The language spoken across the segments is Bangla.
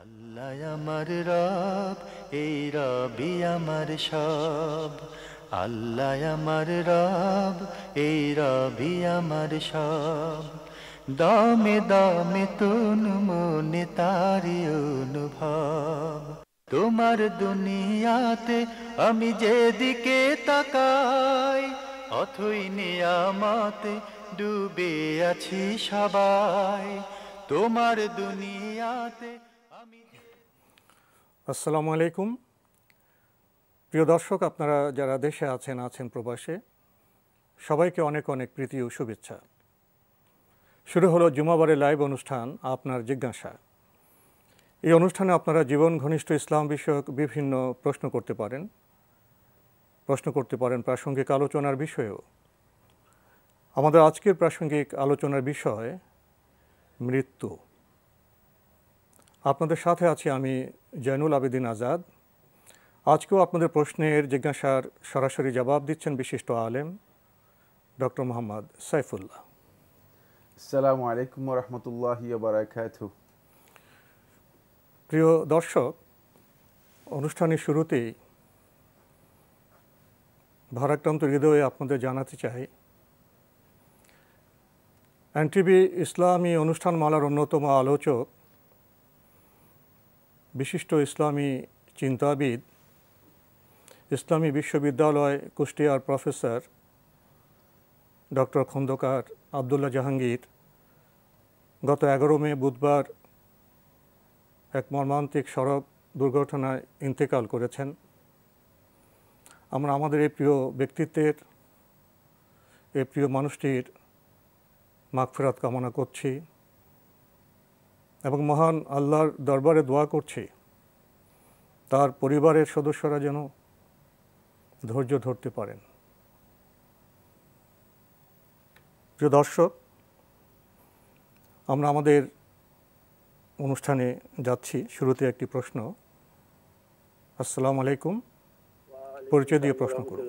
আল্লাহ আমার রব, এই রবি আমার সব। আল্লাহ আমার রব, এই রবি আমার সব। দমে দমে তুন মনে তারি অনুভব। তোমার দুনিয়াতে আমি যেদিকে তাকাই, অথই নিয়ামতে ডুবে আছি সবাই। তোমার দুনিয়াতে আমি। আসসালামু আলাইকুম। প্রিয় দর্শক, আপনারা যারা দেশে আছেন প্রবাসে, সবাইকে অনেক অনেক প্রীতি ও শুভেচ্ছা। শুরু হলো জুমাবারের লাইভ অনুষ্ঠান আপনার জিজ্ঞাসা। এই অনুষ্ঠানে আপনারা জীবন ঘনিষ্ঠ ইসলাম বিষয়ক বিভিন্ন প্রশ্ন করতে পারেন প্রাসঙ্গিক আলোচনার বিষয়েও। আমাদের আজকের প্রাসঙ্গিক আলোচনার বিষয় মৃত্যু। আপনাদের সাথে আছি আমি জয়নুল আবেদিন আজাদ। আজকেও আপনাদের প্রশ্নের জিজ্ঞাসার সরাসরি জবাব দিচ্ছেন বিশিষ্ট আলেম ডক্টর মোহাম্মদ সাইফুল্লাহ। আসসালামু আলাইকুম ওয়া রাহমাতুল্লাহি ওয়া বারাকাতুহু। প্রিয় দর্শক, অনুষ্ঠানের শুরুতেই ভারাক্রান্ত হৃদয়ে আপনাদের জানাতে চাই, এনটিভি ইসলামী অনুষ্ঠানমালার অন্যতম আলোচক, বিশিষ্ট ইসলামী চিন্তাবিদ, ইসলামী বিশ্ববিদ্যালয় কুষ্টিয়ার প্রফেসর ডক্টর খন্দকার আবদুল্লাহ জাহাঙ্গীর গত 11 মে বুধবার এক মর্মান্তিক সড়ক দুর্ঘটনায় ইন্তেকাল করেছেন। আমরা আমাদের এই প্রিয় ব্যক্তিত্বের, এই প্রিয় মানুষটির মাগফিরাত কামনা করছি এবং মহান আল্লাহর দরবারে দোয়া করছি তার পরিবারের সদস্যরা যেন ধৈর্য ধরতে পারেন। প্রিয় দর্শক, আমরা আমাদের অনুষ্ঠানে যাচ্ছি। শুরুতে একটি প্রশ্ন। আসসালামু আলাইকুম, পরিচয় দিয়ে প্রশ্ন করুন।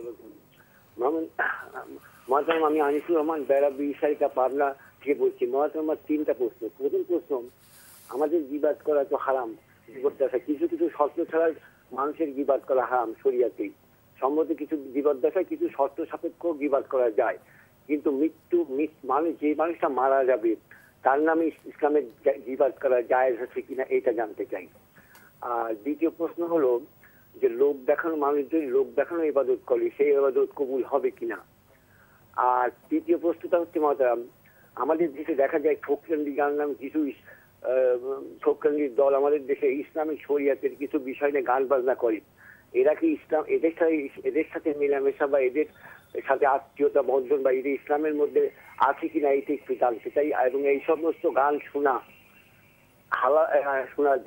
মহাতারাম, আমি আনিসুর রহমান বেড়াবি সারিকা পাবনা থেকে বলছি। মহাতারাম, আমার 3টা প্রশ্ন। প্রথম প্রশ্ন, আমাদের গীবাত করা তো হারাম, বিপদ্দশা। কিছু কিছু শর্ত ছাড়া মানুষের গীবাত করা হারাম শরিয়াতেই। সম্মত কিছু বিপদ্দশায় কিছু শর্ত সাপেক্ষ গীবাত করা যায়, কিন্তু মানে যে মানুষটা মারা যাবে তার নামে ইসলামের গীবাত করা জায়েজ আছে কিনা এটা জানতে চাই। আর দ্বিতীয় প্রশ্ন হলো যে লোক দেখানো, মানুষ যদি লোক দেখানো ইবাদত করে সেই ইবাদত কবুল হবে কিনা। আর তৃতীয় প্রশ্নটা হচ্ছে মহাতারাম, আমাদের দেশে দেখা যায় ফোকরান্ডি গান নামে কিছু ফোকরান্ডির দল আমাদের দেশে ইসলামিক শরিয়াতের কিছু বিষয় নিয়ে গান বাজনা করে। এরা কি ইসলাম এদের সাথে মেলামেশা বা এদের সাথে আত্মীয়তা বন্ধন বা এদের ইসলামের মধ্যে আছে কিনা এইটা একটু জানতে চাই, এবং এই সমস্ত গান শোনা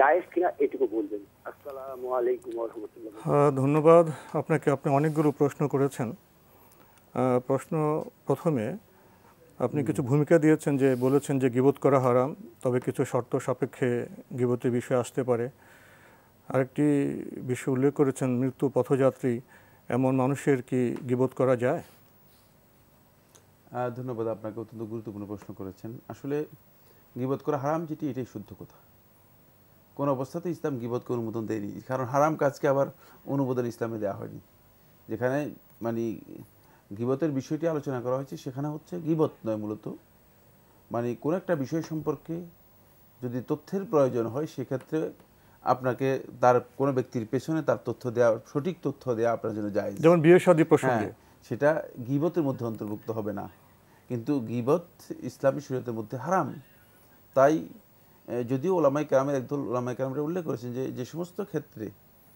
জায়েজ কিনা এটুকু বলবেন। আসসালামু আলাইকুম ওয়া রাহমাতুল্লাহ। ধন্যবাদ আপনাকে। আপনি অনেকগুলো প্রশ্ন করেছেন। প্রথমে আপনি কিছু ভূমিকা দিয়েছেন, যে বলেছেন যে গীবত করা হারাম, তবে কিছু শর্ত সাপেক্ষে গীবতের বিষয় আসতে পারে। আরেকটি বিষয় উল্লেখ করেছেন, মৃত্যু পথযাত্রী এমন মানুষের কি গীবত করা যায়? ধন্যবাদ, আপনাকে অত্যন্ত গুরুত্বপূর্ণ প্রশ্ন করেছেন। আসলে গীবত করা হারাম যেটি, এটাই শুদ্ধ কথা। কোনো অবস্থাতে ইসলাম গীবতকে অনুমোদন দেয়নি, কারণ হারাম কাজকে আবার অনুমোদন ইসলামে দেওয়া হয়নি। যেখানে মানে গীবতের বিষয়টি আলোচনা করা হয়েছে সেখানে হচ্ছে গীবত নয়, মূলত মানে কোনো একটা বিষয় সম্পর্কে যদি তথ্যের প্রয়োজন হয় সেক্ষেত্রে আপনাকে তার কোনো ব্যক্তির পেছনে তার তথ্য দেওয়া, সঠিক তথ্য দেওয়া আপনার জন্য জায়েজ। যেমন বিয়ে শাদী প্রসঙ্গে, সেটা গীবতের মধ্যে অন্তর্ভুক্ত হবে না, কিন্তু গীবত ইসলামী শরীয়তের মধ্যে হারাম। তাই যদিও ওলামায়ে কেরামের একদল ওলামায়ে কেরামরা উল্লেখ করেছেন যে যে সমস্ত ক্ষেত্রে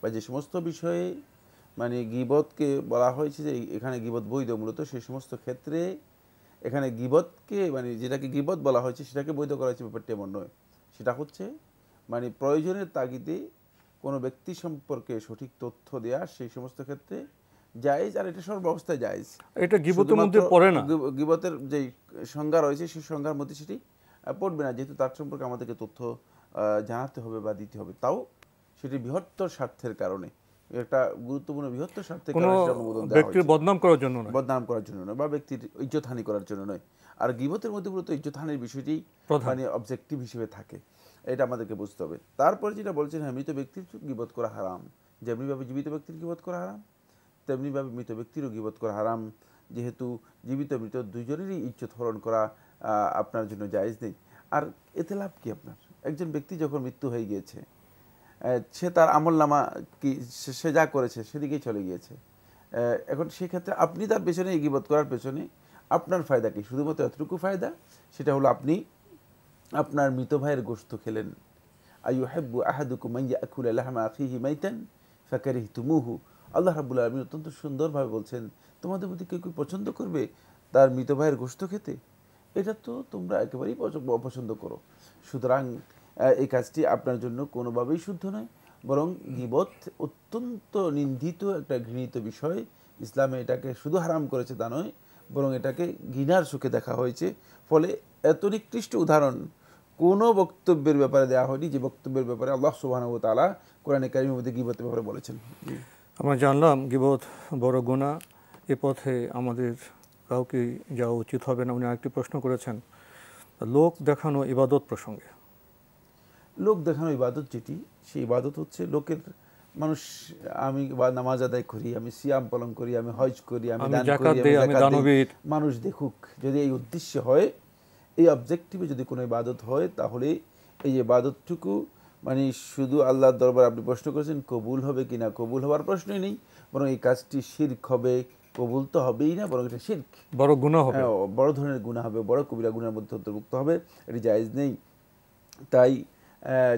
বা যে সমস্ত বিষয়ে মানে গীবতকে বলা হয়েছে যে এখানে গীবত বৈধ, মূলত সেই সমস্ত ক্ষেত্রে এখানে গীবতকে মানে যেটাকে গীবত বলা হয়েছে সেটাকে বৈধ করা হয়েছে, ব্যাপারটি এমন নয়। সেটা হচ্ছে মানে প্রয়োজনের তাগিদে কোনো ব্যক্তি সম্পর্কে সঠিক তথ্য দেওয়া, সেই সমস্ত ক্ষেত্রে জায়েজ। আর এটা সর্ব অবস্থায় জায়েজ, এটা গীবতের মধ্যে পড়ে না। গীবতের যে সংজ্ঞা রয়েছে সেই সংজ্ঞার মধ্যে সেটি পড়বে না, যেহেতু তার সম্পর্কে আমাদেরকে তথ্য জানাতে হবে বা দিতে হবে, তাও সেটি বৃহত্তর স্বার্থের কারণে, একটা গুরুত্বপূর্ণ বৃহত্তর স্বার্থের কারণে অনুমোদন দেওয়া হয়েছে। বদনাম করার জন্য নয়, বা ব্যক্তির ইজ্জতহানি করার জন্য নয়। আর গীবতের মধ্যে মূলত ইজ্জতহানির বিষয়টি মানে অবজেক্টিভ হিসেবে থাকে। এটা আমাদেরকে বুঝতে হবে। তারপরে যেটা বলছেন, হ্যাঁ মৃত ব্যক্তির গীবত করা হারাম, যেমনিভাবে জীবিত ব্যক্তির গীবত করা হারাম তেমনিভাবে মৃত ব্যক্তিরও গীবত করা হারাম, যেহেতু জীবিত মৃত দুইজনেরই ইজ্জত হরণ করা আপনার জন্য জায়েজ নেই। আর এতে লাভ কি আপনার? একজন ব্যক্তি যখন মৃত্যু হয়ে গিয়েছে, সে তার আমলনামা কি সে যা করেছে সেদিকেই চলে গিয়েছে। এখন সেক্ষেত্রে আপনি তার পেছনে গীবত করার পেছনে আপনার ফায়দা কি? শুধুমাত্র এতটুকু ফায়দা, সেটা হলো আপনি আপনার মৃত ভাইয়ের গোশত খেলেন। আইয়ুহিব্বু আহাদুকুম মান ইয়াকুলা লাহমা আখিহি মাইতান ফাকারিহতুমুহু। আল্লাহ রাব্বুল আলামিন অত্যন্ত সুন্দরভাবে বলছেন, তোমাদের মধ্যে কেউ কেউ পছন্দ করবে তার মৃত ভাইয়ের গোশত খেতে? এটা তো তোমরা একেবারেই অপছন্দ করো। সুতরাং এই কাজটি আপনার জন্য কোনোভাবেই শুদ্ধ নয়, বরং গীবত অত্যন্ত নিন্দিত একটা ঘৃণিত বিষয়। ইসলামে এটাকে শুধু হারাম করেছে তা নয়, বরং এটাকে ঘৃণার চোখে দেখা হয়েছে। ফলে এত নিকৃষ্ট উদাহরণ কোনো বক্তব্যের ব্যাপারে দেওয়া হয়নি যে বক্তব্যের ব্যাপারে আল্লাহ সুবহানাহু ওয়া তাআলা কোরআনে কারীমের মধ্যে গীবতের ব্যাপারে বলেছেন। আমরা জানলাম গীবত বড় গুনাহ, এ পথে আমাদের কাউকে যাওয়া উচিত হবে না। উনি আরেকটি প্রশ্ন করেছেন লোক দেখানো ইবাদত প্রসঙ্গে। লোক দেখানো ইবাদত যেটি, সেই ইবাদত হচ্ছে লোকের মানুষ, আমি নামাজ আদায় করি, আমি সিয়াম পালন করি, আমি হজ করি, আমি দান করি, আমি যাকাত দিই, মানুষ দেখুক, যদি এই উদ্দেশ্যে হয়, এই অবজেক্টিভে যদি কোনো ইবাদত হয়, তাহলে এই ইবাদতটুকু মানে শুধু আল্লাহর দরবার আপনি প্রশ্ন করেছেন কবুল হবে কিনা, কবুল হওয়ার প্রশ্নই নেই, বরং এই কাজটি শিরক হবে, কবুল তো হবেই না, বরং এটা শিরক, বড় গুনাহ হবে, বড় ধরনের গুনাহ হবে, বড় কবিরা গুনাহের মধ্যে অন্তর্ভুক্ত হবে, এটি জায়েজ নেই। তাই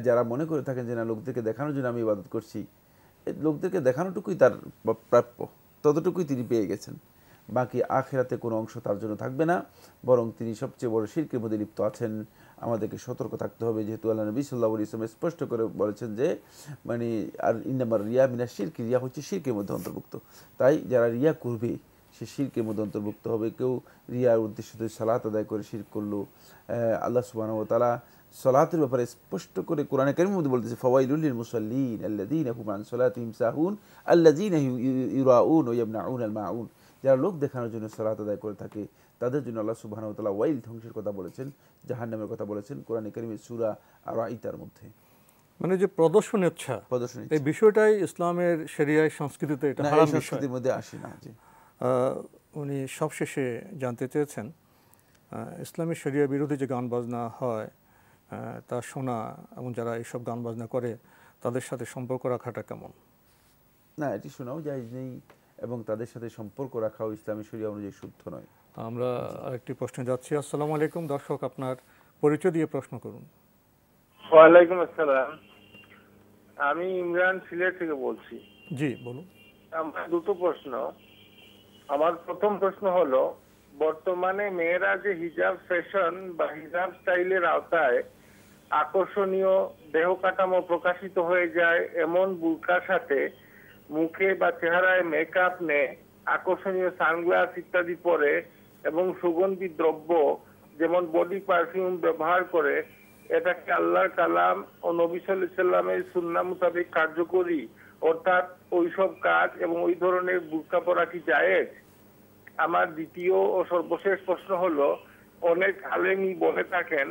যারা মনে করে থাকেন যে না লোকদেরকে দেখানোর জন্য আমি ইবাদত করছি, লোকদেরকে দেখানোটুকুই তার প্রাপ্য, ততটুকুই তিনি পেয়ে গেছেন, বাকি আখিরাতে কোনো অংশ তার জন্য থাকবে না, বরং তিনি সবচেয়ে বড় শিরকের মধ্যে লিপ্ত আছেন। আমাদেরকে সতর্ক থাকতে হবে, যেহেতু আল্লাহ নবী সাল্লাল্লাহু আলাইহি ওয়াসাল্লাম স্পষ্ট করে বলেছেন যে মানে আর ইন্নামার রিয়া মিনাশ শিরক, রিয়া হচ্ছে শিরকের মধ্যে অন্তর্ভুক্ত। তাই যারা রিয়া করবে সে শিরকের মধ্যে অন্তর্ভুক্ত হবে। কেউ রিয়ার উদ্দেশ্যে সালাত আদায় করে শিরক করলো। আল্লাহ সুবহানাহু ওয়া তাআলা সালাতের ব্যাপারে স্পষ্ট করে কোরআনে কারীমের মধ্যে বলতেছে ফাওয়াইলুল লিল মুসাল্লিন আল্লাযীনা হুম আন সালাতিহিম সাহুন আল্লাযীনা ইউরাউন ওয়া ইয়ামনাউনাল মাউন। যারা লোক দেখানোর জন্য সালাত আদায় করে থাকে তাদের জন্য আল্লাহ সুবহানাহু ওয়া তাআলা ওয়াইল, ধ্বংসের কথা বলেছেন, জাহান্নামের কথা বলেছেন কোরআনে কারীমের সূরা আর-রাঈতার মধ্যে। মানে যে প্রদর্শন ইচ্ছা, এই বিষয়টাই ইসলামের শরিয়ায় সংস্কৃতিতে এটা হারাম, সংস্কৃতির মধ্যে আসে না। উনি সবশেষে জানতে চেয়েছেন ইসলামী শরিয়া বিরোধী যে গান বাজনা হয় তা শোনা এবং যারা এইসব গান বাজনা করে তাদের সাথে সম্পর্ক রাখাটা কেমন? না, এটি শোনাও জায়েজ নেই এবং তাদের সাথে সম্পর্ক রাখাও ইসলামী শরিয়া অনুযায়ী শুদ্ধ নয়। আমরা আরেকটি প্রশ্নে যাচ্ছি। আসসালামু আলাইকুম, দর্শক আপনার পরিচয় দিয়ে প্রশ্ন করুন। ওয়ালাইকুম আসসালাম, আমি ইমরান সিলেট থেকে বলছি। জি বলুন। আমার দুটো প্রশ্ন। আমার প্রথম প্রশ্ন হলো, বর্তমানে মেয়েরা যে হিজাব ফ্যাশন বা হিজাব স্টাইলের আওতায় আকর্ষণীয় দেহ কাঠামো প্রকাশিত হয়ে যায় এমন বুরকার সাথে মুখে বা চেহারায় মেকআপ নেয়, আকর্ষণীয় সানগ্লাস ইত্যাদি পরে এবং সুগন্ধি দ্রব্য যেমন বডি পারফিউম ব্যবহার করে, এটাকে আল্লাহর কালাম ও নবী সাল্লাল্লাহু আলাইহি সাল্লামের সুন্নাহ মোতাবেক কার্যকরী, অর্থাৎ ওইসব কাজ এবং ওই ধরনের বুরকা পরা কি জায়েজ? আমার দ্বিতীয় ও সর্বশেষ প্রশ্ন হলো, অনেক আলেমই বলে থাকেন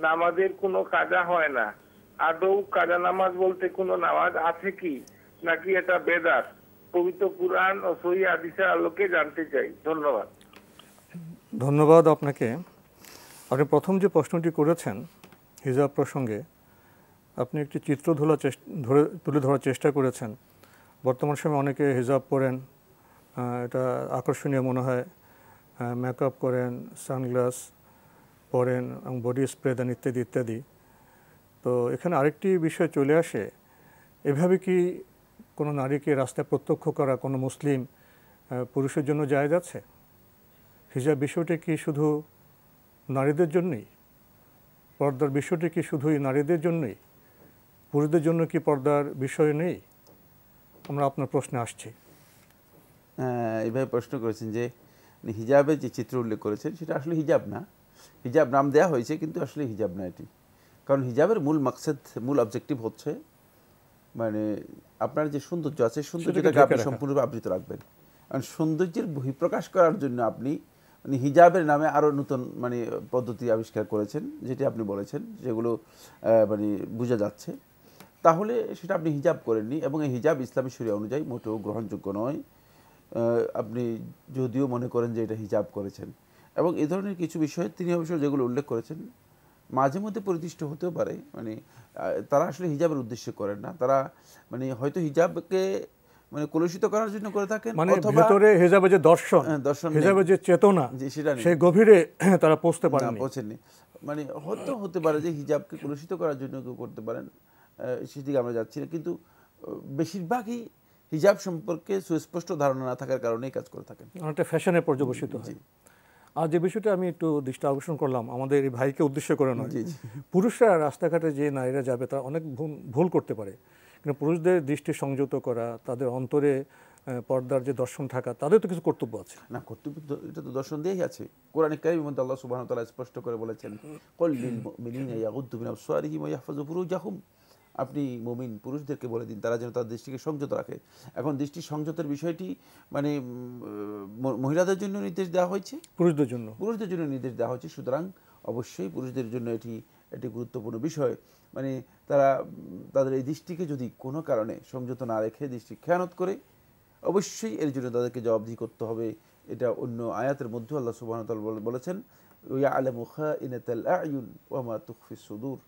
নামাজের কোনো কাজা হয় না, আদৌ কাজা নামাজ বলতে কোনো নামাজ আছে কি, নাকি এটা বেদাত? পবিত্র কুরআন ও সহিহ হাদিসের আলোকে জানতে চাই। ধন্যবাদ। ধন্যবাদ আপনাকে। আপনি প্রথম যে প্রশ্নটি করেছেন হিজাব প্রসঙ্গে, আপনি একটি চিত্র তুলে ধরার চেষ্টা করেছেন। বর্তমান সময়ে অনেকে হিজাব পরেন, এটা আকর্ষণীয় মনে হয়, মেকআপ করেন, সানগ্লাস পরেন এবং বডি স্প্রে দেন ইত্যাদি ইত্যাদি। তো এখানে আরেকটি বিষয় চলে আসে, এভাবে কি কোনো নারীকে রাস্তায় প্রত্যক্ষ করা কোনো মুসলিম পুরুষের জন্য জায়েজ আছে? হিজাব বিষয়টি কি শুধু নারীদের জন্যই? পর্দার বিষয়টি কি শুধুই নারীদের জন্যই? পুরুষদের জন্য কি পর্দার বিষয় নেই? আমরা আপনার প্রশ্নে আসছি। এইভাবে প্রশ্ন করেছেন যে হিজাবের যে চিত্র উল্লেখ করেছেন সেটা আসলে হিজাব না, হিজাব নাম দেওয়া হয়েছে কিন্তু আসলে হিজাব না এটি। কারণ হিজাবের মূল মাকসাদ, মূল অবজেক্টিভ হচ্ছে মানে আপনার যে সৌন্দর্য আছে সৌন্দর্যটাকে আপনি সম্পূর্ণরূপে আবৃত রাখবেন। কারণ সৌন্দর্যের বহিঃপ্রকাশ করার জন্য আপনি মানে হিজাবের নামে আরও নতুন মানে পদ্ধতি আবিষ্কার করেছেন, যেটি আপনি বলেছেন, যেগুলো মানে বোঝা যাচ্ছে, তাহলে সেটা আপনি হিজাব করেননি, এবং এই হিজাব ইসলামী শরিয়া অনুযায়ী মোটেও গ্রহণযোগ্য নয়। আপনি যদিও মনে করেন যে এটা হিজাব করেছেন, এবং এই ধরনের কিছু বিষয় তিনি অবশ্য যেগুলো উল্লেখ করেছেন মাঝে মধ্যে পরিদিষ্ট হতেও পারে, মানে তারা আসলে হিজাবের উদ্দেশ্যে করেন না, তারা মানে হয়তো হিজাবকে মানে কলুষিত করার জন্য করে থাকেন, মানে অথবা ভেতরে হিজাবের যে দর্শন, দর্শন হিজাবের যে চেতনা, সেটা নেই, সেই গভীরে তারা পৌঁছতে পারেননি। পৌঁছেননি। মানে হয়তো হতে পারে যে হিজাবকে কলুষিত করার জন্য কেউ করতে পারেন, সেদিকে আমরা যাচ্ছি না, কিন্তু বেশিরভাগই হিজাব সম্পর্কে সুস্পষ্ট ধারণা না থাকার কারণেই কাজ করে থাকেন, অনেকটা ফ্যাশনে পর্যবসিত হয়। আর যে বিষয়টা আমি একটু দৃষ্টি আকর্ষণ করলাম, আমাদের এই ভাইকে উদ্দেশ্য করে নয়, পুরুষরা রাস্তাঘাটে যে নারীরা যাবে তারা অনেক ভুল করতে পারে, কিন্তু পুরুষদের দৃষ্টি সংযত করা, তাদের অন্তরে পর্দার যে দর্শন থাকা, তাদের তো কিছু কর্তব্য আছে না? কর্তব্য এটা তো দর্শন দিয়েই আছে। কোরআনে কারীমের মধ্যে আল্লাহ সুবহানাহু ওয়া তাআলা স্পষ্ট করে বলেছেন, কুল লিল মুমিনিনা ইয়াগুদ্দু মিন আবসারিহিম ওয়া ইয়াহফাযু ফুরুজাহুম, আপনি মুমিন পুরুষদেরকে বলে দিন তারা যেন তাদের দৃষ্টিকে সংযত রাখে। এখন দৃষ্টি সংযতের বিষয়টি মানে মহিলাদের জন্য নির্দেশ দেওয়া হয়েছে, পুরুষদের জন্য নির্দেশ দেওয়া হয়েছে, সুতরাং অবশ্যই পুরুষদের জন্য এটি গুরুত্বপূর্ণ বিষয়। মানে তারা তাদের এই দৃষ্টিকে যদি কোনো কারণে সংযত না রেখে দৃষ্টি খেয়ানত করে, অবশ্যই এর জন্য তাদেরকে জবাবদিহি করতে হবে। এটা অন্য আয়াতের মধ্যে আল্লাহ সুবহানাহু ওয়া তাআলা বলেছেন, ইয়ালামু খাইনাতাল আ'য়ুন ওয়া মা তুখফিস সুদূর,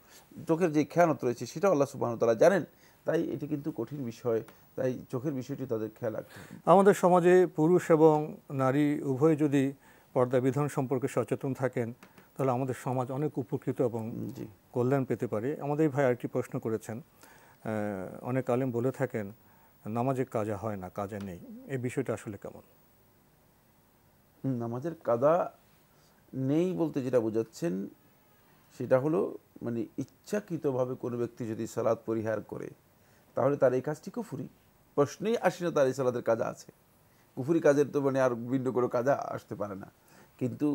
চোখের যে খেয়ানত রয়েছে সেটাও আল্লাহ সুবহানাহু ওয়া তাআলা জানেন। তাই এটি কিন্তু কঠিন বিষয়, তাই চোখের বিষয়টি তাদের খেয়াল রাখতে হবে। আমাদের সমাজে পুরুষ এবং নারী উভয় যদি পর্দা বিধান সম্পর্কে সচেতন থাকেন, তাহলে আমাদের সমাজ অনেক উপকৃত এবং কল্যাণ পেতে পারে। আমাদের ভাই আরেকটি প্রশ্ন করেছেন, অনেক আলেম বলে থাকেন নামাজে কাজা হয় না, কাজা নেই, এই বিষয়টা আসলে কেমন? নামাজের কাদা নেই বলতে যেটা বোঝাচ্ছেন সেটা হলো মানে ইচ্ছাকৃতভাবে কোনো ব্যক্তি যদি সালাত পরিহার করে তাহলে তার এই কাজটি কুফরি, প্রশ্নেই আসে না তার এই সালাতের কাজা আছে। কুফরি কাজের তো মানে আর ভিন্ন কোনো কাজা আসতে পারে না। কিন্তু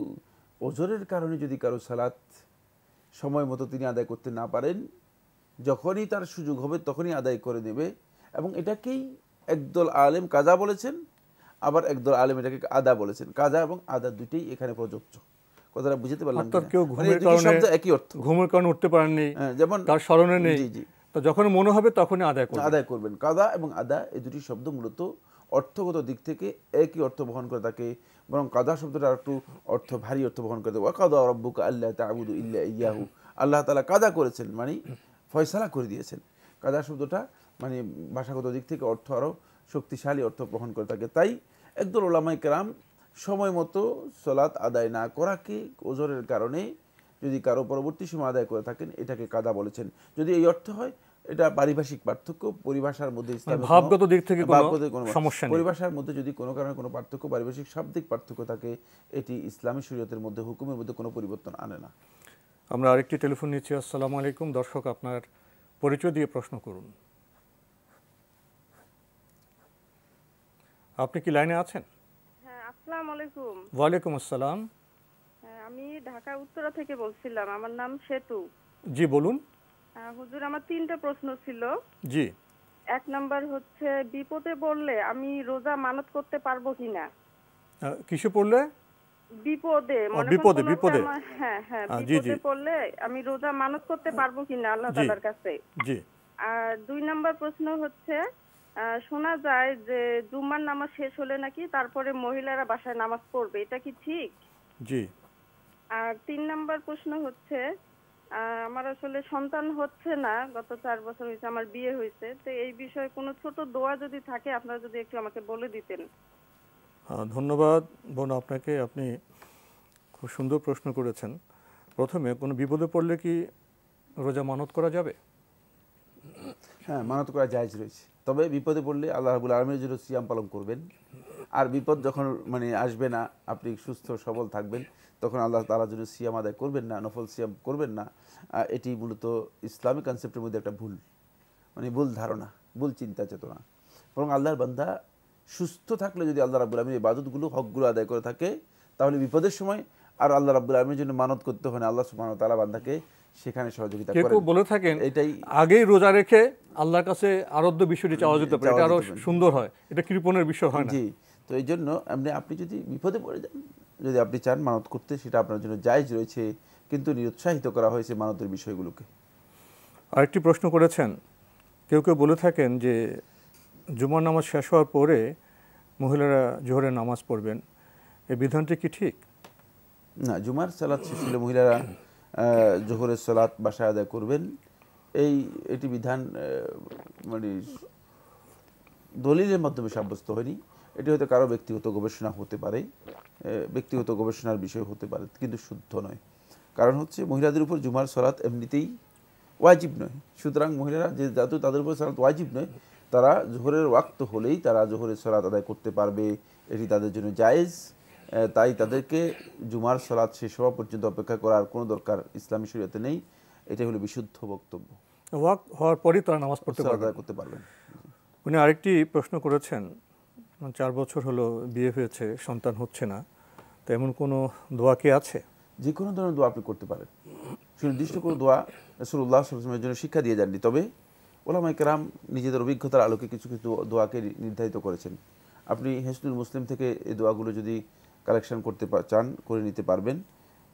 ওজরের কারণে যদি কারো সালাত সময় মতো তিনি আদায় করতে না পারেন, যখনই তার সুযোগ হবে তখনই আদায় করে নেবে, এবং এটাকেই একদল আলেম কাজা বলেছেন, আবার একদল আলেম এটাকে আদা বলেছেন। কাজা এবং আদা দুটেই এখানে প্রযোজ্য। কথাটা বুঝতে পারলাম? কেউ ঘুমের কারণে একই অর্থ, ঘুমের কারণে উঠতে পারেননি, যেমন তার স্মরণে নেই, তো যখন মনে হবে তখনই আদায় করবেন। কাদা এবং আদা এই দুটি শব্দ মূলত অর্থগত দিক থেকে একই অর্থ বহন করে থাকে, বরং কাদা শব্দটা একটু ভারী অর্থ বহন করে থাকে। ওয়া কাদা রাব্বুকা আল্লা তা'বুদু ইল্লা ইয়্যাহু, আল্লাহ তাআলা কাদা করেছেন মানে ফয়সালা করে দিয়েছেন। কাদা শব্দটা মানে ভাষাগত দিক থেকে অর্থ আরও শক্তিশালী অর্থ বহন করে থাকে। তাই একদল ওলামায়ে কেরাম সময় মতো সালাত আদায় না করাকে ওজরের কারণে যদি কারো পরবর্তী সময় আদায় করে থাকেন এটাকে কাদা বলেছেন। যদি এই অর্থ হয়, এটা পারিভাষিক পার্থক্য, পরিভাষার মধ্যে ভাবগত দিক থেকে কোনো সমস্যা নেই। পরিভাষার মধ্যে যদি কোনো কারণে কোনো পার্থক্য, পারিভাষিক শাব্দিক পার্থক্য থাকে, এটি ইসলামী শরীয়তের মধ্যে হুকুমের মধ্যে কোনো পরিবর্তন আনে না। আমরা আরেকটি টেলিফোন নিচ্ছি। আসসালামু আলাইকুম। দর্শক, আপনার পরিচয় দিয়ে প্রশ্ন করুন। আপনি কি লাইনে আছেন? হ্যাঁ, আসসালামু আলাইকুম। ওয়ালাইকুম আসসালাম। আমি ঢাকা উত্তরা থেকে বলছিলাম, আমার নাম সেতু। জি বলুন। হুজুর, আমার 3টা প্রশ্ন ছিল। জি। 1 নাম্বার হচ্ছে, বিপদে পড়লে আমি রোজা মানত করতে পারবো কিনা? কিসে পড়লে? বিপদে, বিপদে। হ্যাঁ, বিপদে পড়লে আমি রোজা মানত করতে পারবো কিনা আল্লাহ তাআলার কাছে? জি। আর 2 নাম্বার প্রশ্ন হচ্ছে, শোনা যায় যে জুমার নামাজ শেষ হলে নাকি তারপরে মহিলারা বাসায় নামাজ পড়বে, এটা কি ঠিক? জি। আর 3 নাম্বার প্রশ্ন হচ্ছে, আমার আসলে সন্তান হচ্ছে না, গত 4 বছর হয়েছে আমার বিয়ে হয়েছে, তো এই বিষয়ে কোনো ছোট দোয়া যদি থাকে আপনারা যদি একটু আমাকে বলে দিতেন। ধন্যবাদ বোন আপনাকে, আপনি খুব সুন্দর প্রশ্ন করেছেন। প্রথমে কোনো বিপদে পড়লে কি রোজা মানত করা যাবে? হ্যাঁ, মানত করা জায়েজ রয়েছে, তবে বিপদে পড়লে আল্লাহ রাব্বুল আলামিনের জন্য সিয়াম পালন করবেন। আর বিপদ যখন মানে আসবে না, আপনি সুস্থ সবল থাকবেন, তখন আল্লাহ তাআলার জন্য সিয়াম আদায় করবেন না, নফল সিয়াম করবেন না। এটি মূলত ইসলামিক কনসেপ্টের মধ্যে একটা ভুল, মানে ভুল ধারণা, ভুল চিন্তা চেতনা। বরং আল্লাহর বান্দা সুস্থ থাকলে যদি আল্লাহ রাব্বুল আলামিন ইবাদতগুলো, হকগুলো আদায় করে থাকে, তাহলে বিপদের সময় আর আল্লাহ রাব্বুল আলামিনের জন্য মানত করতে হয় না, আল্লাহ সুবহানাহু ওয়া তাআলা বান্দাকে সেখানে সহযোগিতা করেন। কেউ বলে থাকেন এটাই আগেই রোজা রেখে আল্লাহর কাছে আরাধ্য বিষয়টি চাওয়া যেতে পারে, এটা আরো সুন্দর হয়, এটা কৃপণের বিষয় হয় না। জি। তো এই জন্য আপনি যদি বিপদে পড়ে যান, যদি আপনি চান মানত করতে, সেটা আপনার জন্য জায়েজ রয়েছে, কিন্তু নিরুৎসাহিত করা হয়েছে মানতের বিষয়গুলোকে। আরেকটি প্রশ্ন করেছেন, কেউ কেউ বলে থাকেন যে জুমার নামাজ শেষ হওয়ার পরে মহিলারা জোহরের নামাজ পড়বেন, এই বিধানটি কি ঠিক? না, জুমার সালাত শেষ হলে মহিলারা জোহরের সালাত বাসায় আদায় করবেন, এটি বিধান মানে দলিলের মাধ্যমে সাব্যস্ত হয়নি। এটি হয়তো কারো ব্যক্তিগত গবেষণা হতে পারে, ব্যক্তিগত গবেষণার বিষয় হতে পারে, কিন্তু শুদ্ধ নয়। কারণ হচ্ছে মহিলাদের উপর জুমার সালাত এমনিতেই ওয়াজিব নয়। সুতরাং মহিলারা যেহেতু তাদের উপর সালাত ওয়াজিব নয়, তারা জোহরের ওয়াক্ত হলেই তারা জোহরের সালাত আদায় করতে পারবে, এটি তাদের জন্য জায়েজ। তাই তাদেরকে জুমার সালাত শেষ হওয়া পর্যন্ত অপেক্ষা করার কোনো দরকার ইসলামী শরীয়তে নেই। এটাই হলো বিশুদ্ধ বক্তব্য। ওয়াক্ত হওয়ার পরই তারা নামাজ পড়তে আদায় করতে পারবেন। উনি আরেকটি প্রশ্ন করেছেন, 4 বছর হলো বিয়ে হয়েছে, সন্তান হচ্ছে না, তো এমন কোনো দোয়া কি আছে? যে কোনো ধরনের দোয়া আপনি করতে পারেন, সুনির্দিষ্ট কোনো দোয়া রাসূলুল্লাহ সাল্লাল্লাহু আলাইহি ওয়াসাল্লামের জন্য শিক্ষা দিয়ে যাননি। তবে উলামায়ে কেরাম নিজেদের অভিজ্ঞতার আলোকে কিছু কিছু দোয়াকে নির্ধারিত করেছেন। আপনি হিসনুল মুসলিম থেকে এই দোয়াগুলো যদি কালেকশন করতে চান, করে নিতে পারবেন।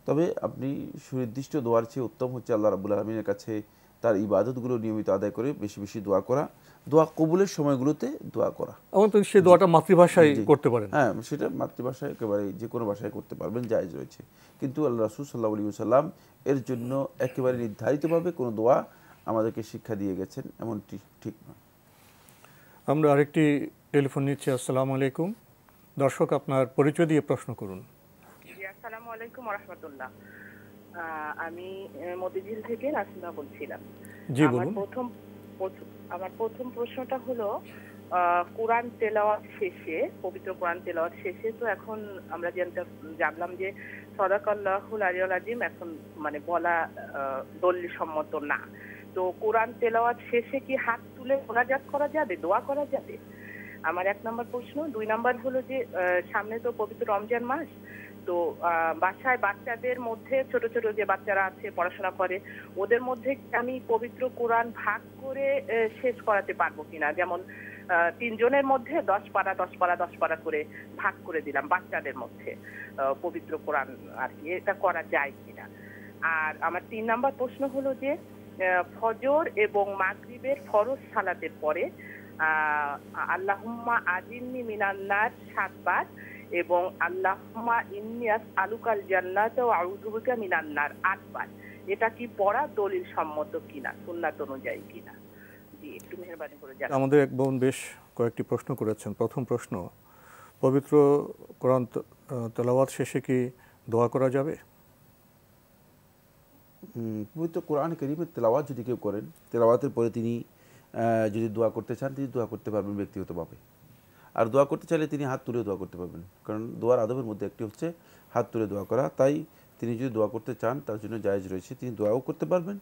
তবে আপনি সুনির্দিষ্ট দোয়ার চেয়ে উত্তম হচ্ছে আল্লাহ রাব্বুল আলামিনের কাছে তার ইবাদতগুলো নিয়মিত আদায় করে বেশি বেশি দোয়া করা, দোয়া কবুলের সময়গুলোতে দোয়া করা। এবং তো সেই দোয়াটা মাতৃভাষায় করতে পারেন। হ্যাঁ, সেটা মাতৃভাষায় একেবারে যে কোনো ভাষায় করতে পারবেন, জায়েজ রয়েছে। কিন্তু আল্লাহ রাসূল সাল্লাল্লাহু আলাইহি ওয়াসাল্লাম এর জন্য একেবারে নির্ধারিতভাবে কোনো দোয়া আমাদেরকে শিক্ষা দিয়ে গেছেন, এমনটি ঠিক নয়। আমরা আরেকটি টেলিফোন নিচ্ছি। আসসালামু আলাইকুম। দর্শক, আপনার পরিচয় দিয়ে প্রশ্ন করুন। আসসালামু আলাইকুম ওয়া রাহমাতুল্লাহ। আমি মতিঝিল থেকে রাসিনা বলছিলাম। জি বলুন। আমার প্রথম প্রশ্নটা হলো, কোরআন তেলাওয়াত শেষে, পবিত্র কোরআন তেলাওয়াত শেষে তো এখন আমরা জানলাম যে সাদাকাল্লাহুল আলিয়্যুল আযীম এখন মানে বলা দলিল সম্মত না। তো কোরআন তেলাওয়াত শেষে কি হাত তুলে মোনাজাত করা যাবে, দোয়া করা যাবে? আমার 1 নম্বর প্রশ্ন। 2 নম্বর হলো যে সামনে তো পবিত্র রমজান মাস, তো বাসায় বাচ্চাদের মধ্যে ছোট ছোট যে বাচ্চারা আছে পড়াশোনা করে, ওদের মধ্যে আমি পবিত্র কোরআন ভাগ করে শেষ করাতে পারবো কিনা? যেমন 3 জনের মধ্যে 10 পারা 10 পারা 10 পারা করে ভাগ করে দিলাম বাচ্চাদের মধ্যে পবিত্র কোরআন, আর কি এটা করা যায় কিনা? আর আমার 3 নম্বর প্রশ্ন হলো যে ফজর এবং মাগরিবের ফরজ সালাতের পরে আল্লাহুম্মা আজিন্নি মিনান নার 7 বার এবং আল্লাহুম্মা ইন্নী আসআলুকাল জান্নাতা ওয়া আউযু বিকা মিনান নার 8 বার, এটা কি পড়া দলিল সম্মত কিনা, সুন্নাত অনুযায়ী কিনা? জি, একটু মেহেরবানি করে জানান। আমাদের এক বোন বেশ কয়েকটি প্রশ্ন করেছেন। প্রথম প্রশ্ন, পবিত্র কোরআন তেলাওয়াত শেষে কি দোয়া করা যাবে? পবিত্র কোরআন কারীমের তেলাওয়াত যদি কেউ করেন, তেলাওয়াতের পরে তিনি যদি দোয়া করতে চান, তিনি দোয়া করতে পারবেন ব্যক্তিগতভাবে। আর দোয়া করতে চাইলে তিনি হাত তুলে দোয়া করতে পারবেন, কারণ দোয়ার আদবের মধ্যে একটি হচ্ছে হাত তুলে দোয়া করা। তাই তিনি যদি দোয়া করতে চান, তার জন্য জায়েজ রয়েছে, তিনি দোয়াও করতে পারবেন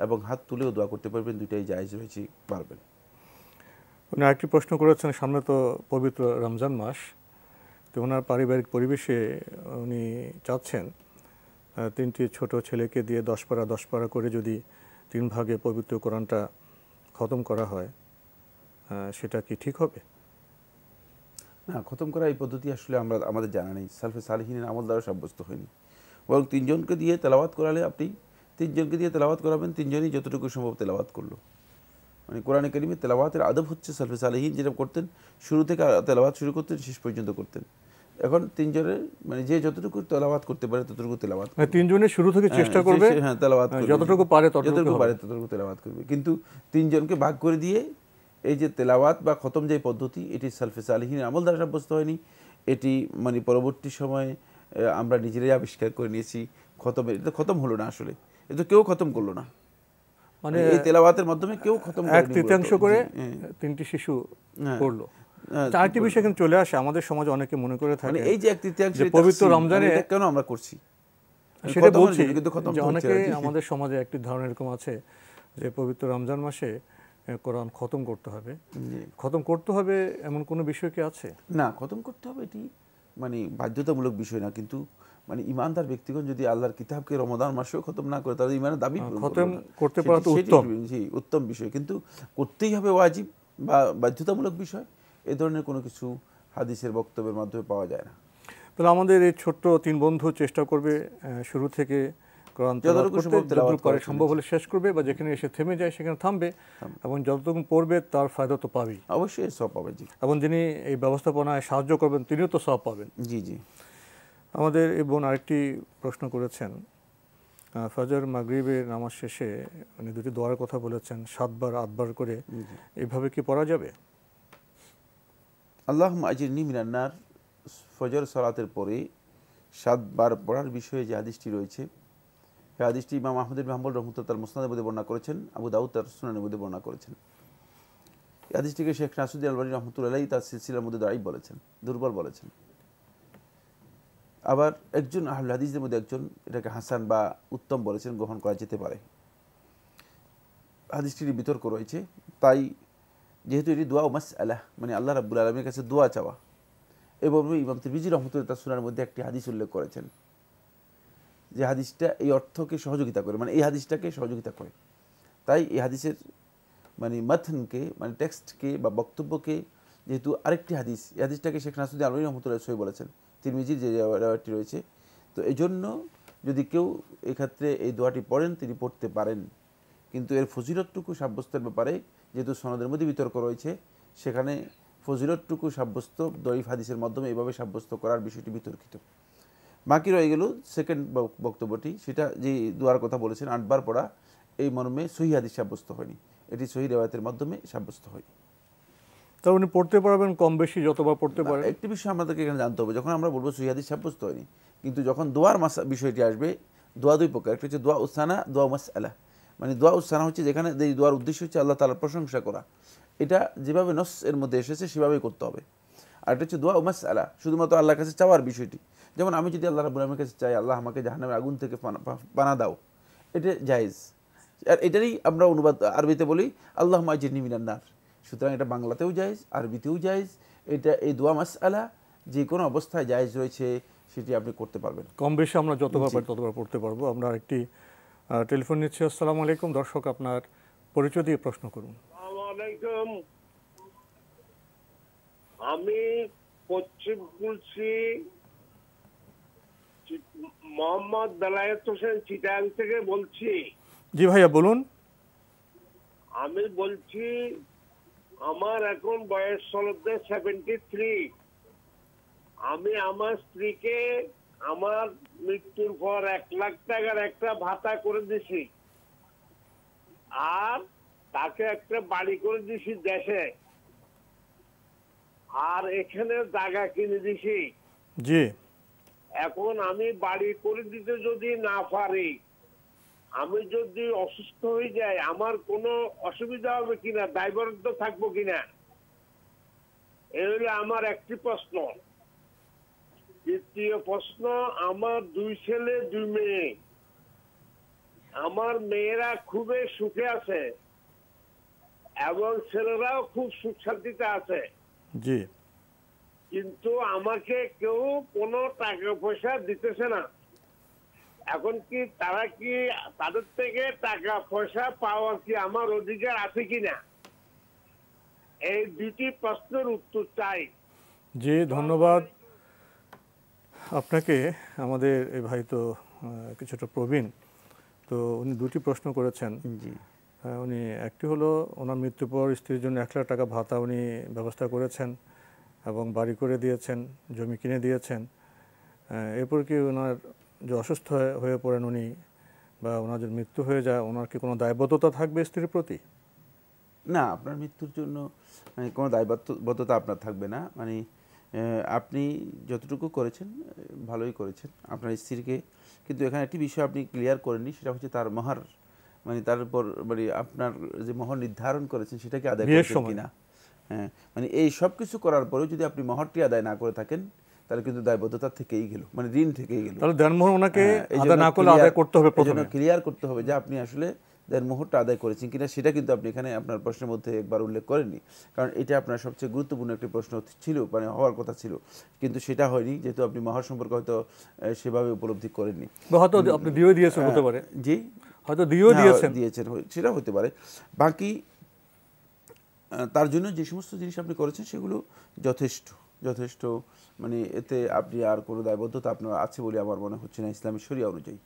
এবং হাত তুলেও দোয়া করতে পারবেন, দুইটাই জায়েজ রয়েছে, পারবেন। উনি আরেকটি প্রশ্ন করেছেন, সামনে তো পবিত্র রমজান মাস, তো ওনার পারিবারিক পরিবেশে উনি চাচ্ছেন 3টি ছোট ছেলেকে দিয়ে 10 পারা 10 পারা করে যদি 3 ভাগে পবিত্র কোরআনটা খতম করা হয়, সেটা কি ঠিক হবে? না, খতম করা এই পদ্ধতি আসলে আমাদের জানা নেই, সালফে সালিহিনের আমল দ্বারা সাব্যস্ত হয়নি। বরং 3 জনকে দিয়ে তেলাওয়াত করালে আপনি 3 জনকে দিয়ে তেলাওয়াত করাবেন, 3 জনই যতটুকু সম্ভব তেলাওয়াত করলো। মানে কোরআনে কারীমের তেলাওয়াতের আদব হচ্ছে সালফে সালিহিন যেটা করতেন, শুরু থেকে তেলাওয়াত শুরু করতেন, শেষ পর্যন্ত করতেন। এখন 3 জনের মানে যে যতটুকু তেলাওয়াত করতে পারে ততটুকু তেলাওয়াত, 3 জনের শুরু থেকে চেষ্টা করবে, হ্যাঁ তেলাওয়াত করবে, যতটুকু পারে ততটুকু তেলাওয়াত করবে। কিন্তু 3 জনকে ভাগ করে দিয়ে এই যে তেলাওয়াত বা খতম যে পদ্ধতি, এটি সালফে সালিহিনের আমল দ্বারা সাব্যস্ত হয়নি। এটি মানে পরবর্তী সময়ে আমরা নিজেরাই আবিষ্কার করে নিয়েছি। খতমের এটা খতম হলো না, আসলে এটা কেউ খতম করলো না, মানে এই তেলাওয়াতের মাধ্যমে কেউ খতম করেনি, 1/3 করে 3টি শিশু পড়লো। চারটি বিষয় কিন্তু চলে আসে আমাদের সমাজে, অনেকে মনে করে থাকে এই যে 1/3 পবিত্র রমজানে এটা কেন আমরা করছি, সেটা বলছি যে অনেকে আমাদের সমাজে একটি ধারণা এরকম আছে যে পবিত্র রমজান মাসে কোরআন খতম করতে হবে। খতম করতে হবে এমন কোনো বিষয় কি আছে? না, খতম করতে হবে এটি মানে বাধ্যতামূলক বিষয় না, কিন্তু মানে ইমানদার ব্যক্তিগণ যদি আল্লাহর কিতাবকে রমাদান মাসেও খতম না করে, তাহলে ইমানের দাবি খতম করতে পারা তো উত্তম, উত্তম বিষয়, কিন্তু করতেই হবে ওয়াজিব বা বাধ্যতামূলক বিষয়, এ ধরনের কোনো কিছু হাদিসের বক্তব্যের মাধ্যমে পাওয়া যায় না। তো তাহলে আমাদের এই ছোট্ট 3 বন্ধু চেষ্টা করবে শুরু থেকে কোরআন তেলাওয়াত যতটুকু করতে, সম্ভব তেলাওয়াত যতটুকু পারে করার সম্ভব হলে শেষ করবে, বা যেখানে এসে থেমে যায় সেখানে থামবে, এবং যতটুকু পড়বে তার ফায়দা তো পাবেই, অবশ্যই সব পাবে। জি এবং যিনি এই ব্যবস্থাপনায় সাহায্য করবেন তিনিও তো সব পাবেন। জি জি। আমাদের এই বোন আরেকটি প্রশ্ন করেছেন, ফজর মাগরিবের নামাজ শেষে উনি দুটি দোয়ার কথা বলেছেন, 7 বার 8 বার করে, এইভাবে কি পড়া যাবে? আল্লাহুম্মা আজিরনি মিনান নার ফজর সালাতের পরে 7 বার পড়ার বিষয়ে যে হাদিসটি রয়েছে, এই হাদিসটি ইমাম আহমদ ইবনে হাম্বল রাহমাতুল্লাহ তার মুসনাদের মধ্যে বর্ণনা করেছেন, আবু দাউদ তার সুনানের মধ্যে বর্ণনা করেছেন। এই হাদিসটিকে শেখ নাসিরুদ্দিন আলবানী রাহমাতুল্লাহ আলাইহি তার সিলসিলার মধ্যে দাঈফ বলেছেন, দুর্বল বলেছেন। আবার একজন আহলুল হাদিসদের মধ্যে একজন এটাকে হাসান বা উত্তম বলেছেন, গ্রহণ করা যেতে পারে। হাদিসটির বিতর্ক রয়েছে, তাই যেহেতু এটি দোয়া ও মাসআলা, মানে আল্লাহ রাব্বুল আলামিনের কাছে দোয়া চাওয়া, এবং ইমাম তিরমিজি রাহমাতুল্লাহ তার সুনানের মধ্যে একটি হাদিস উল্লেখ করেছেন যে হাদিসটা এই অর্থকে সহযোগিতা করে, মানে এই হাদিসটাকে সহযোগিতা করে। তাই এই হাদিসের মানে মাথনকে, মানে টেক্সটকে বা বক্তব্যকে, যেহেতু আরেকটি হাদিস, এই হাদিসটাকে শেখ নাসিরুদ্দিন আলবানী রাহমাতুল্লাহ সহি বলেছেন, তিরমিজির যে রেওয়ায়তটি রয়েছে, তো এই জন্য যদি কেউ এক্ষেত্রে এই দোয়াটি পড়েন তিনি পড়তে পারেন, কিন্তু এর ফজিলতটুকু সাব্যস্তের ব্যাপারে যেহেতু সনদের মধ্যে বিতর্ক রয়েছে, সেখানে ফজিলতটুকু সাব্যস্ত দঈফ হাদিসের মাধ্যমে এভাবে সাব্যস্ত করার বিষয়টি বিতর্কিত। বাকি রয়ে গেল সেকেন্ড বক্তব্যটি, সেটা যে দোয়ার কথা বলেছেন 8 বার পড়া, এই মর্মে সহিহ হাদিস সাব্যস্ত হয়নি, এটি সহিহ রিওয়ায়াতের মাধ্যমে সাব্যস্ত হয়। তা উনি পড়তে পারবেন কম বেশি যতবার পড়তে পারেন। একটি বিষয় আমাদেরকে এখানে জানতে হবে, যখন আমরা বলবো সহিহ হাদিস সাব্যস্ত হয়নি, কিন্তু যখন দোয়ার বিষয়টি আসবে, দোয়া 2 প্রকার, একটা হচ্ছে দোয়া উসানা, দোয়া মাসআলা। মানে দোয়া উসানা হচ্ছে যেখানে এই দোয়ার উদ্দেশ্য হচ্ছে আল্লাহ তাআলার প্রশংসা করা, এটা যেভাবে নস এর মধ্যে এসেছে সেভাবেই করতে হবে। আর এটা হচ্ছে দোয়া ও মাসআলা, শুধুমাত্র আল্লাহর কাছে চাওয়ার বিষয়টি। যেমন আমি যদি আল্লাহ রাব্বুল আলামিনের কাছে চাই, আল্লাহ আমাকে জাহান্নামের আগুন থেকে পানা দাও, এটা জায়েজ। আর এটারই আমরা অনুবাদ আরবিতে বলি আল্লাহুম্মা আজিরনি মিনান নার। সুতরাং এটা বাংলাতেও জায়েজ, আরবিতেও জায়েজ। এটা এই দোয়া মাসআলা যে কোনো অবস্থায় জায়েজ রয়েছে, সেটি আপনি করতে পারবেন। কম বেশি আমরা যতবার পারি ততবার পড়তে পারবো। আমরা আরেকটি টেলিফোন নিচ্ছি। আসসালামু আলাইকুম। দর্শক, আপনার পরিচয় দিয়ে প্রশ্ন করুন। আসসালামু আলাইকুম। আমি পশ্চিম কুলসি মোহাম্মদ বেলায়েত হোসেন চিটাগাং থেকে বলছি। জি ভাইয়া বলুন। আমি বলছি আমার এখন বয়স চলতে 73। আমি আমার স্ত্রীকে আমার মৃত্যুর পর 1 লাখ টাকার একটা ভাতা করে দিছি, আর তাকে একটা বাড়ি করে দিছি দেশে, আর এখানে জায়গা কিনে দিছি। জি। এখন আমি বাড়ি করে দিতে যদি না পারি, আমি যদি অসুস্থ হয়ে যাই, আমার কোনো অসুবিধা হবে কিনা, দায়বদ্ধ থাকবো কিনা, এই হলো আমার একটি প্রশ্ন। দ্বিতীয় প্রশ্ন, আমার 2 ছেলে 2 মেয়ে। আমার মেয়েরা খুবই সুখে আছে এবং ছেলেরাও খুব সুখ শান্তিতে আছে, জি। কিন্তু আমাকে কেউ কোনো টাকা পয়সা দিতেছে না। এখন কি তারা কি তাদের থেকে টাকা পয়সা পাওয়ার কি আমার অধিকার আছে কিনা, এই 2টি প্রশ্নের উত্তর চাই। জি, ধন্যবাদ আপনাকে। আমাদের এই ভাই তো কিছুটা প্রবীণ, তো উনি 2টি প্রশ্ন করেছেন। জি। উনি একটি হলো ওনার মৃত্যুর পর স্ত্রীর জন্য 1 লাখ টাকা ভাতা উনি ব্যবস্থা করেছেন এবং বাড়ি করে দিয়েছেন, জমি কিনে দিয়েছেন। এরপর কি ওনার যে অসুস্থ হয়ে পড়েন উনি, বা ওনার যদি মৃত্যু হয়ে যায়, ওনার কি কোনো দায়বদ্ধতা থাকবে স্ত্রীর প্রতি? না, আপনার মৃত্যুর জন্য মানে কোনো দায়বদ্ধতা আপনার থাকবে না। মানে আপনি যতটুকু করেছেন ভালোই করেছেন আপনার স্ত্রীকে, কিন্তু এখানে একটি বিষয় আপনি ক্লিয়ার করেননি, সেটা হচ্ছে তার মহার, মানে তার উপর মানে আপনার যে মহর নির্ধারণ করেছেন সেটাকে আদায় করেছেন কিনা। হ্যাঁ, মানে এই সব কিছু করার পরেও যদি আপনি মহরটি আদায় না করে থাকেন, তাহলে কিন্তু দায়বদ্ধতা থেকেই গেল, মানে ঋণ থেকেই গেল। তাহলে দেনমোহর ওনাকে আদায় না করলে আদায় করতে হবে, প্রথমে ক্লিয়ার করতে হবে যে আপনি আসলে দেনমোহরটা আদায় করেছেন কিনা, সেটা কিন্তু আপনি এখানে আপনার প্রশ্নের মধ্যে একবার উল্লেখ করেননি, কারণ এটা আপনার সবচেয়ে গুরুত্বপূর্ণ একটি প্রশ্ন ছিল, মানে হওয়ার কথা ছিল, কিন্তু সেটা হয়নি, যেহেতু আপনি মহর সম্পর্কে হয়তো সেভাবে উপলব্ধি করেননি। হয়তো আপনি দিয়েও দিয়েছেন, হতে পারে। জি, হয়তো দিয়েও দিয়েছেন, সেটা হতে পারে। বাকি তার জন্য যে সমস্ত জিনিস আপনি করেছেন সেগুলো যথেষ্ট, যথেষ্ট, মানে এতে আপনি আর কোনো দায়বদ্ধতা আপনার আছে বলে আমার মনে হচ্ছে না ইসলামী শরিয়া অনুযায়ী।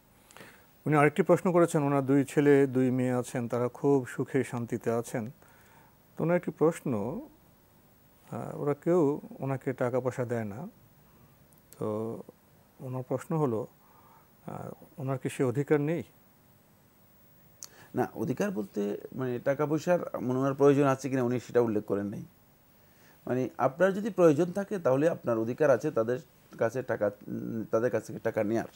উনি আরেকটি প্রশ্ন করেছেন, ওনার 2 ছেলে 2 মেয়ে আছেন, তারা খুব সুখে শান্তিতে আছেন। তো ওনার একটি প্রশ্ন, ওরা কেউ ওনাকে টাকা পয়সা দেয় না, তো ওনার প্রশ্ন হলো ওনার কি সে অধিকার নেই? না, অধিকার বলতে মানে টাকা পয়সার ওনার প্রয়োজন আছে কিনা উনি সেটা উল্লেখ করেন নাই। মানে আপনার যদি প্রয়োজন থাকে তাহলে আপনার অধিকার আছে তাদের কাছে টাকা নেয়ার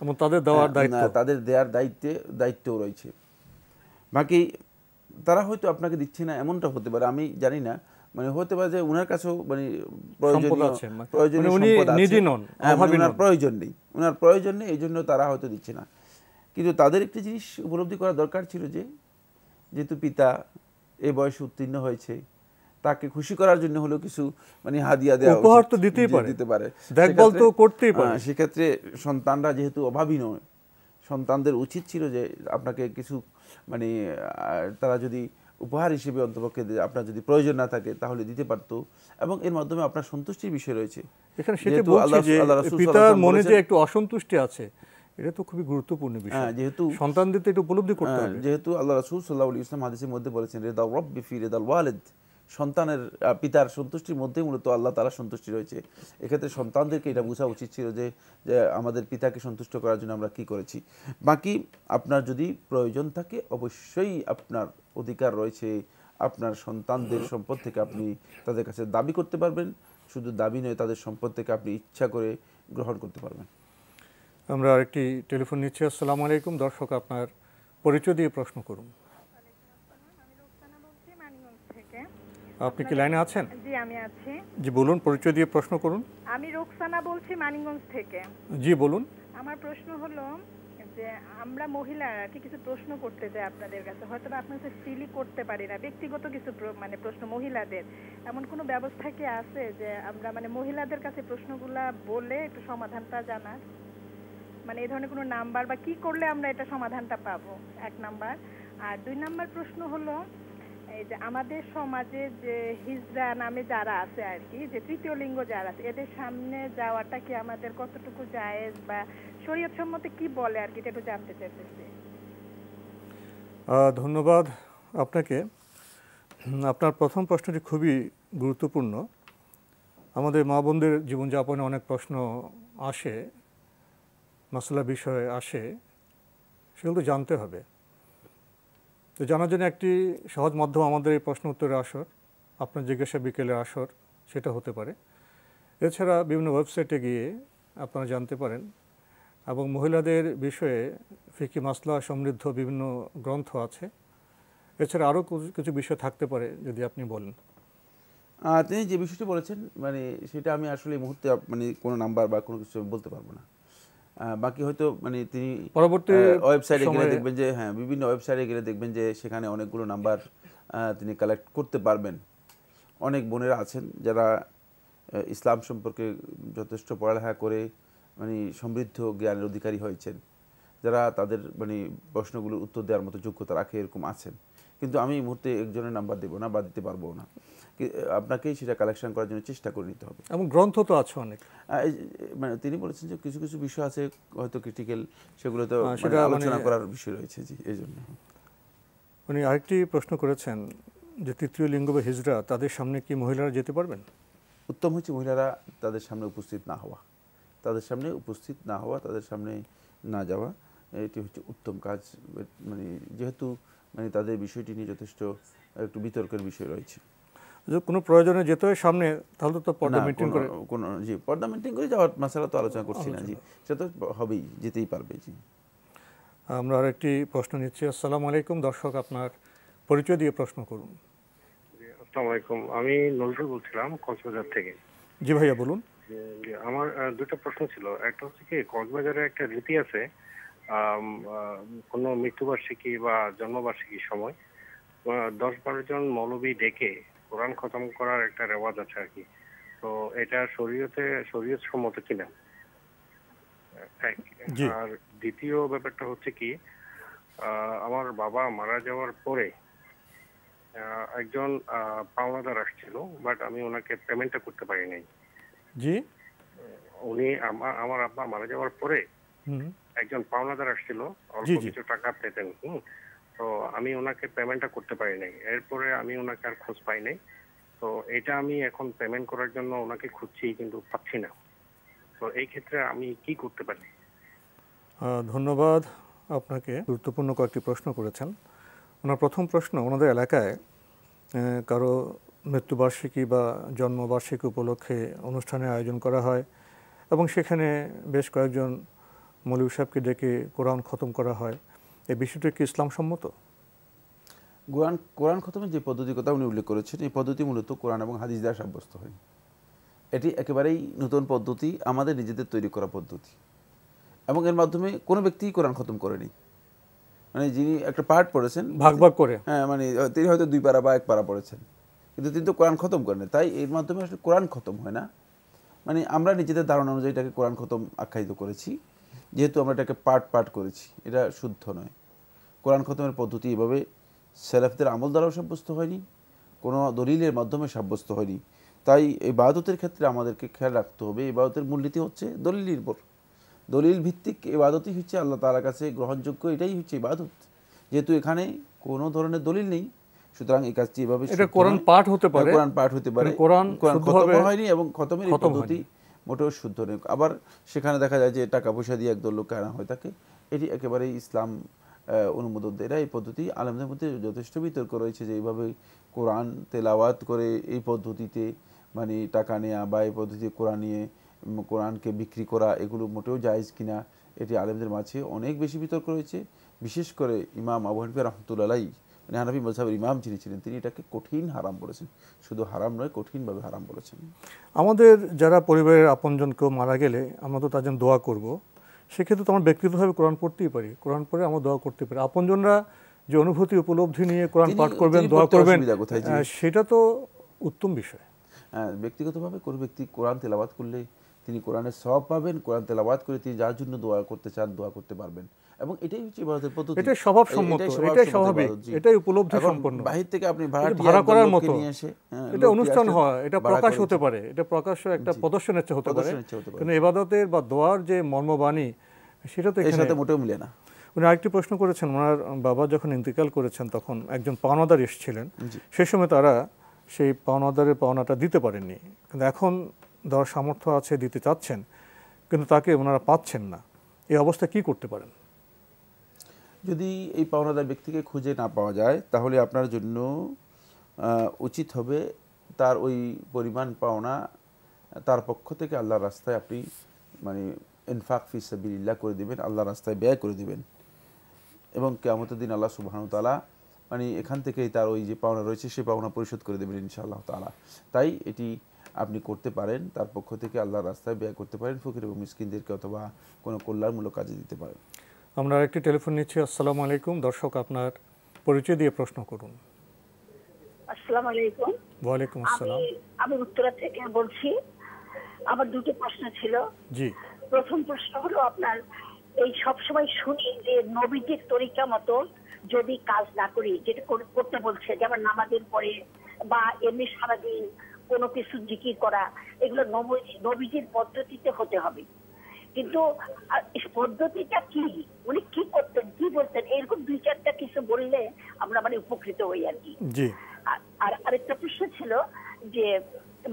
এবং তাদের দেওয়ার দায়িত্ব, তাদের দেওয়ার দায়িত্বও রয়েছে। বাকি তারা হয়তো আপনাকে দিচ্ছে না এমনটা হতে পারে, আমি জানি না। মানে হতে পারে যে ওনার কাছেও মানে প্রয়োজনীয় সম্পদ আছে, ওনার প্রয়োজন নেই, এই জন্য তারা হয়তো দিচ্ছে না। কিন্তু তাদের একটি জিনিস উপলব্ধি করা দরকার ছিল যে যেহেতু পিতা এই বয়সে উত্তীর্ণ হয়েছে, তাকে খুশি করার জন্য হলেও কিছু মানে হাদিয়া দেওয়া, উপহার তো দিতে পারে, দেখভাল তো করতেই পারে। সেক্ষেত্রে সন্তানরা যেহেতু অভাবী নয়, সন্তানদের উচিত ছিল যে আপনাকে কিছু মানে তারা যদি উপহার হিসেবে অন্তপক্ষে আপনার যদি প্রয়োজন না থাকে তাহলে দিতে পারতো, এবং এর মাধ্যমে আপনার সন্তুষ্টির বিষয় রয়েছে। এখানে সেটা বলছি যে পিতার মনে যে একটু অসন্তুষ্টি আছে, এটা তো খুবই গুরুত্বপূর্ণ বিষয়, যেহেতু সন্তানদের তো এটা উপলব্ধি করতে হবে। যেহেতু আল্লাহ রাসূল সাল্লাল্লাহু আলাইহি ওয়াসাল্লাম হাদিসের মধ্যে বলেছেন রিদা রাব্বি ফি রিদাল ওয়ালিদ, সন্তানের পিতার সন্তুষ্টির মধ্যে মূলত আল্লাহ তাআলা সন্তুষ্টি রয়েছে। এক্ষেত্রে সন্তানদেরকে এটা বোঝা উচিত ছিল যে আমাদের পিতাকে সন্তুষ্ট করার জন্য আমরা কি করেছি। বাকি আপনার যদি প্রয়োজন থাকে অবশ্যই আপনার অধিকার রয়েছে, আপনার সন্তানদের সম্পদ থেকে আপনি তাদের কাছে দাবি করতে পারবেন। শুধু দাবি নয়, তাদের সম্পদ থেকে আপনি ইচ্ছা করে গ্রহণ করতে পারবেন। আমরা আরেকটি টেলিফোন নিচ্ছি। আসসালামু আলাইকুম। দর্শক, আপনার পরিচয় দিয়ে প্রশ্ন করুন। আপনি কি লাইনে আছেন? জি, আমি আছি। জি বলুন, পরিচয় দিয়ে প্রশ্ন করুন। আমি রোকসানা বলছি মানিকগঞ্জ থেকে। জি বলুন। আমার প্রশ্ন হলো যে আমরা মহিলারা কিছু প্রশ্ন করতে চাই আপনাদের কাছে, হয়তো বা আপনার কাছে ফ্রিলি করতে পারি না, ব্যক্তিগত কিছু মানে প্রশ্ন মহিলাদের, এমন কোনো ব্যবস্থা কি আছে যে আমরা মানে মহিলাদের কাছে প্রশ্নগুলা বলে একটু সমাধানটা জানার, মানে এই ধরনের কোনো নাম্বার বা কি করলে আমরা এটা সমাধানটা পাবো? 1 নাম্বার। আর 2 নাম্বার প্রশ্ন হলো এই যে আমাদের সমাজে যে হিজড়া নামে যারা আছে আর কি, যে তৃতীয় লিঙ্গ যারা আছে, এদের সামনে যাওয়াটা কি আমাদের কতটুকু জায়েজ বা শরীয়ত সম্মতে কি বলে আর কি, এটা একটু জানতে চাইতেছি। ধন্যবাদ আপনাকে। আপনার প্রথম প্রশ্নটি খুবই গুরুত্বপূর্ণ। আমাদের মা বোনদের জীবনযাপনে অনেক প্রশ্ন আসে, মাসলা বিষয়ে আসে, সেগুলো জানতে হবে। তো জানার জন্য একটি সহজ মাধ্যম আমাদের এই প্রশ্ন উত্তরের আসর, আপনার জিজ্ঞাসা বিকেলের আসর, সেটা হতে পারে। এছাড়া বিভিন্ন ওয়েবসাইটে গিয়ে আপনারা জানতে পারেন, এবং মহিলাদের বিষয়ে ফিকি মাসলা সমৃদ্ধ বিভিন্ন গ্রন্থ আছে। এছাড়া আরও কিছু বিষয় থাকতে পারে, যদি আপনি বলেন। তিনি যে বিষয়টি বলেছেন মানে সেটা আমি আসলে এই মুহূর্তে মানে কোনো নাম্বার বা কোনো কিছু বলতে পারবো না। বাকি হয়তো মানে তিনি পরবর্তী ওয়েবসাইটে গেলে দেখবেন যে বিভিন্ন ওয়েবসাইটে গেলে দেখবেন যে সেখানে অনেকগুলো নাম্বার তিনি কালেক্ট করতে পারবেন। অনেক বোনেরা আছেন যারা ইসলাম সম্পর্কে যথেষ্ট পড়ালেখা করে মানে সমৃদ্ধ জ্ঞানের অধিকারী হয়েছেন, যারা তাদের মানে প্রশ্নগুলোর উত্তর দেওয়ার মতো যোগ্যতা রাখে, এরকম আছেন। কিন্তু আমি এই মুহূর্তে একজনের নাম্বার দেবো না বা দিতে পারবো না, আপনাকেই সেটা কালেকশন করার জন্য চেষ্টা করে নিতে হবে। এবং গ্রন্থ তো আছে অনেক, মানে তিনি বলেছেন যে কিছু কিছু বিষয় আছে হয়তো ক্রিটিক্যাল, সেগুলো তো আলোচনা করার বিষয় রয়েছে। জি, এই জন্য উনি আরেকটি প্রশ্ন করেছেন যে তৃতীয় লিঙ্গ বা হিজড়া, তাদের সামনে কি মহিলারা যেতে পারবেন? উত্তম হচ্ছে মহিলারা তাদের সামনে উপস্থিত না হওয়া, তাদের সামনে না যাওয়া, এটি হচ্ছে উত্তম কাজ। মানে যেহেতু মানে তাদের বিষয়টি নিয়ে যথেষ্ট একটু বিতর্কের বিষয় রয়েছে। কোনো প্রয়োজনে যেতে হয় সামনে, তাহলে তো পর্দা মেইনটেইন করে পর্দা মেইনটেইন করে যাওয়ার মাসালা তো আলোচনা করছি না। জি, সেটা তো হবেই, যেতেই পারবে। জি, আমরা আরেকটি প্রশ্ন নিচ্ছি। আসসালামু আলাইকুম। দর্শক, আপনার পরিচয় দিয়ে প্রশ্ন করুন। আসসালামু আলাইকুম, আমি নজরুল বলছিলাম কক্সবাজার থেকে। জি ভাইয়া বলুন। আমার 2টা প্রশ্ন ছিল। একটা হচ্ছে কি, কক্সবাজারে একটা রীতি আছে, কোনো মৃত্যুবার্ষিকী বা জন্মবার্ষিকীর সময় 10-12 জন মৌলবী ডেকে কোরআন খতম করার একটা রেওয়াজ আছে আর কি। তো এটা শরীয়ত সম্মত কিনা? আর দ্বিতীয় ব্যাপারটা হচ্ছে কি, আমার বাবা মারা যাওয়ার পরে একজন পাওনাদার আসছিল, বাট আমি ওনাকে পেমেন্টটা করতে পারি নাই। জি, উনি আমার আব্বা মারা যাওয়ার পরে হুম, একজন পাওনাদার আসছিল, অল্প জি, জি। কিছু টাকা পেতেন। তো আমি ওনাকে পেমেন্টটা করতে পারি নাই, এরপরে আমি ওনাকে আর খোঁজ পাই নাই। তো এটা আমি এখন পেমেন্ট করার জন্য ওনাকে খুঁজছি, কিন্তু পাচ্ছি না। তো এই ক্ষেত্রে আমি কি করতে পারি? ধন্যবাদ আপনাকে। গুরুত্বপূর্ণ কয়েকটি প্রশ্ন করেছেন। ওনার প্রথম প্রশ্ন, ওনাদের এলাকায় কারো মৃত্যুবার্ষিকী বা জন্মবার্ষিকী উপলক্ষে অনুষ্ঠানের আয়োজন করা হয় এবং সেখানে বেশ কয়েকজন মৌলভী সাহেবকে ডেকে কোরআন খতম করা হয়। এই বিষয়টি কি ইসলাম সম্মত? কোরআন খতমের যে পদ্ধতির কথা উনি উল্লেখ করেছেন, এই পদ্ধতি মূলত কোরআন এবং হাদিস দ্বারা সাব্যস্ত হয়। এটি একেবারেই নতুন পদ্ধতি, আমাদের নিজেদের তৈরি করা পদ্ধতি, এবং এর মাধ্যমে কোনো ব্যক্তি কোরআন খতম করেনি। মানে যিনি একটা পাঠ পড়েছেন ভাগ ভাগ করে, হ্যাঁ, মানে তিনি হয়তো 2 পারা বা 1 পারা পড়েছেন, কিন্তু তিনি তো কোরআন খতম করেন। তাই এর মাধ্যমে আসলে কোরআন খতম হয় না। মানে আমরা নিজেদের ধারণা অনুযায়ী এটাকে কোরআন খতম আখ্যায়িত করেছি, যেহেতু আমরা এটাকে পাঠ করেছি। এটা শুদ্ধ নয়। কোরআন খতমের পদ্ধতি এভাবে সেলাফদের আমল দ্বারাও সাব্যস্ত হয়নি, কোনো দলিলের মাধ্যমে সাব্যস্ত হয়নি। তাই ইবাদতের ক্ষেত্রে আমাদেরকে খেয়াল রাখতে হবে, ইবাদতের মূলনীতি হচ্ছে দলিল নির্ভর, দলিল ভিত্তিক ইবাদতই হচ্ছে আল্লাহ তাআলার কাছে গ্রহণযোগ্য, এটাই হচ্ছে ইবাদত। যেহেতু এখানে কোনো ধরনের দলিল নেই, সুতরাং এই কাজটি এভাবে এটা কোরআন পাঠ হতে পারে, কোরআন পাঠ হতে পারে, কোরআন খতম হয়নি এবং খতমের এই পদ্ধতি মোটেও শুদ্ধ নেই। আবার সেখানে দেখা যায় যে টাকা পয়সা দিয়ে একদল লোককে আনা হয়ে থাকে, এটি একেবারেই ইসলাম অনুমোদন দেয় না। এই পদ্ধতি আলেমদের মধ্যে যথেষ্ট বিতর্ক রয়েছে যে এইভাবে কোরআন তেলাওয়াত করে এই পদ্ধতিতে মানে টাকা নেওয়া বা এই পদ্ধতিতে কোরআন নিয়ে কোরআনকে বিক্রি করা, এগুলো মোটেও জায়েজ কিনা, এটি আলেমদের মাঝে অনেক বেশি বিতর্ক রয়েছে। বিশেষ করে ইমাম আবু হানিফা রাহমাতুল্লাহ আলাইহি, মানে হানাফি মাযহাবের ইমাম যিনি ছিলেন, তিনি এটাকে কঠিন হারাম বলেছেন। শুধু হারাম নয়, কঠিনভাবে হারাম বলেছেন। আমাদের যারা পরিবারের আপনজন কেউ মারা গেলে আমরা তো তার জন্য দোয়া করব, সেক্ষেত্রে তো আমরা ব্যক্তিগতভাবে কোরআন পড়তেই পারি, কোরআন পড়ে আমরা দোয়া করতে পারি। আপনজনরা যে অনুভূতি উপলব্ধি নিয়ে কোরআন পাঠ করবেন, দোয়া করবেন, সেটা তো উত্তম বিষয়। ব্যক্তিগতভাবে কোনো ব্যক্তি কোরআন তেলাওয়াত করলে তিনি কোরআনের সওয়াব পাবেন, কোরআন তেলাওয়াত করে তিনি যার জন্য দোয়া করতে চান দোয়া করতে পারবেন, এবং এটাই হচ্ছে ইবাদতের পদ্ধতি। এটা স্বভাব সম্মত, এটাই স্বাভাবিক, এটাই উপলব্ধি সম্পন্ন। বাহির থেকে আপনি ভাড়া করার মতো এটা অনুষ্ঠান হয়, এটা প্রকাশ হতে পারে, এটা প্রকাশ্য একটা প্রদর্শনের চেয়ে হতে পারে, কিন্তু ইবাদতের বা দোয়ার যে মর্মবাণী সেটা তো এর সাথে মোটেও মিলে না। উনি আরেকটি প্রশ্ন করেছেন, ওনার বাবা যখন ইন্তেকাল করেছেন তখন একজন পাওনাদার এসেছিলেন, সেই সময় তারা সেই পাওনাদারের পাওনাটা দিতে পারেননি, কিন্তু এখন দেওয়ার সামর্থ্য আছে, দিতে চাচ্ছেন, কিন্তু তাকে ওনারা পাচ্ছেন না। এই অবস্থা কি করতে পারেন? যদি এই পাওনাদার ব্যক্তিকে খুঁজে না পাওয়া যায়, তাহলে আপনার জন্য উচিত হবে তার ওই পরিমাণ পাওনা তার পক্ষ থেকে আল্লাহর রাস্তায় আপনি মানে ইনফাক ফি সাবিলিল্লাহ করে দিবেন, আল্লাহর রাস্তায় ব্যয় করে দিবেন, এবং কিয়ামতের দিন আল্লাহ সুবহানাহু ওয়া তাআলা মানে এখান থেকেই তার ওই যে পাওনা রয়েছে সে পাওনা পরিশোধ করে দেবেন ইনশাআল্লাহ তাআলা। তাই এটি আপনি করতে পারেন, তার পক্ষ থেকে আল্লাহর রাস্তায় ব্যয় করতে পারেন, ফকির এবং মিসকিনদেরকে অথবা কোনো কল্যাণমূলক কাজে দিতে পারেন। আমরা আরেকটি টেলিফোন নিচ্ছি। আসসালামু আলাইকুম। দর্শক, আপনার পরিচয় দিয়ে প্রশ্ন করুন। আসসালামু আলাইকুম। ওয়ালাইকুম আসসালাম। আমি উত্তরা থেকে বলছি। আমার দুটো প্রশ্ন ছিল। জি। প্রথম প্রশ্ন হলো, আপনার এই সব সময় শুনি যে নবীজির তরিকা মতো যদি কাজ না করি, যেটা করতে বলছে, যেমন নামাজের পরে বা এমনি সারাদিন কোনো কিছু জিকির করা, এগুলো নবীজির পদ্ধতিতে হতে হবে। কিন্তু পদ্ধতিটা কি, উনি কি করতেন, কি বলতেন, এরকম 2-4টা কিছু বললে আমরা মানে উপকৃত হই আর কি। আর আরেকটা প্রশ্ন ছিল যে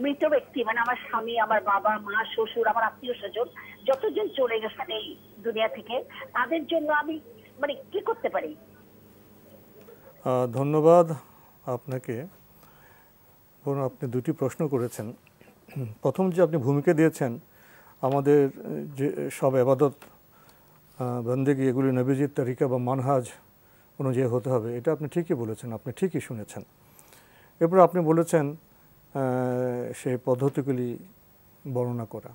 মৃত ব্যক্তি মানে আমার স্বামী, আমার বাবা মা, শ্বশুর, আমার আত্মীয় স্বজন যতজন চলে গেছেন এই দুনিয়া থেকে, তাদের জন্য আমি মানে কি করতে পারি? ধন্যবাদ আপনাকে। আপনি দুটি প্রশ্ন করেছেন। প্রথম যে আপনি ভূমিকা দিয়েছেন আমাদের যে সব ইবাদত বন্দেগী এগুলি নবীজির তরিকা বা মানহাজ অনুযায়ী হতে হবে, এটা আপনি ঠিকই বলেছেন, আপনি ঠিকই শুনেছেন। এরপর আপনি বলেছেন সেই পদ্ধতিগুলি বর্ণনা করা,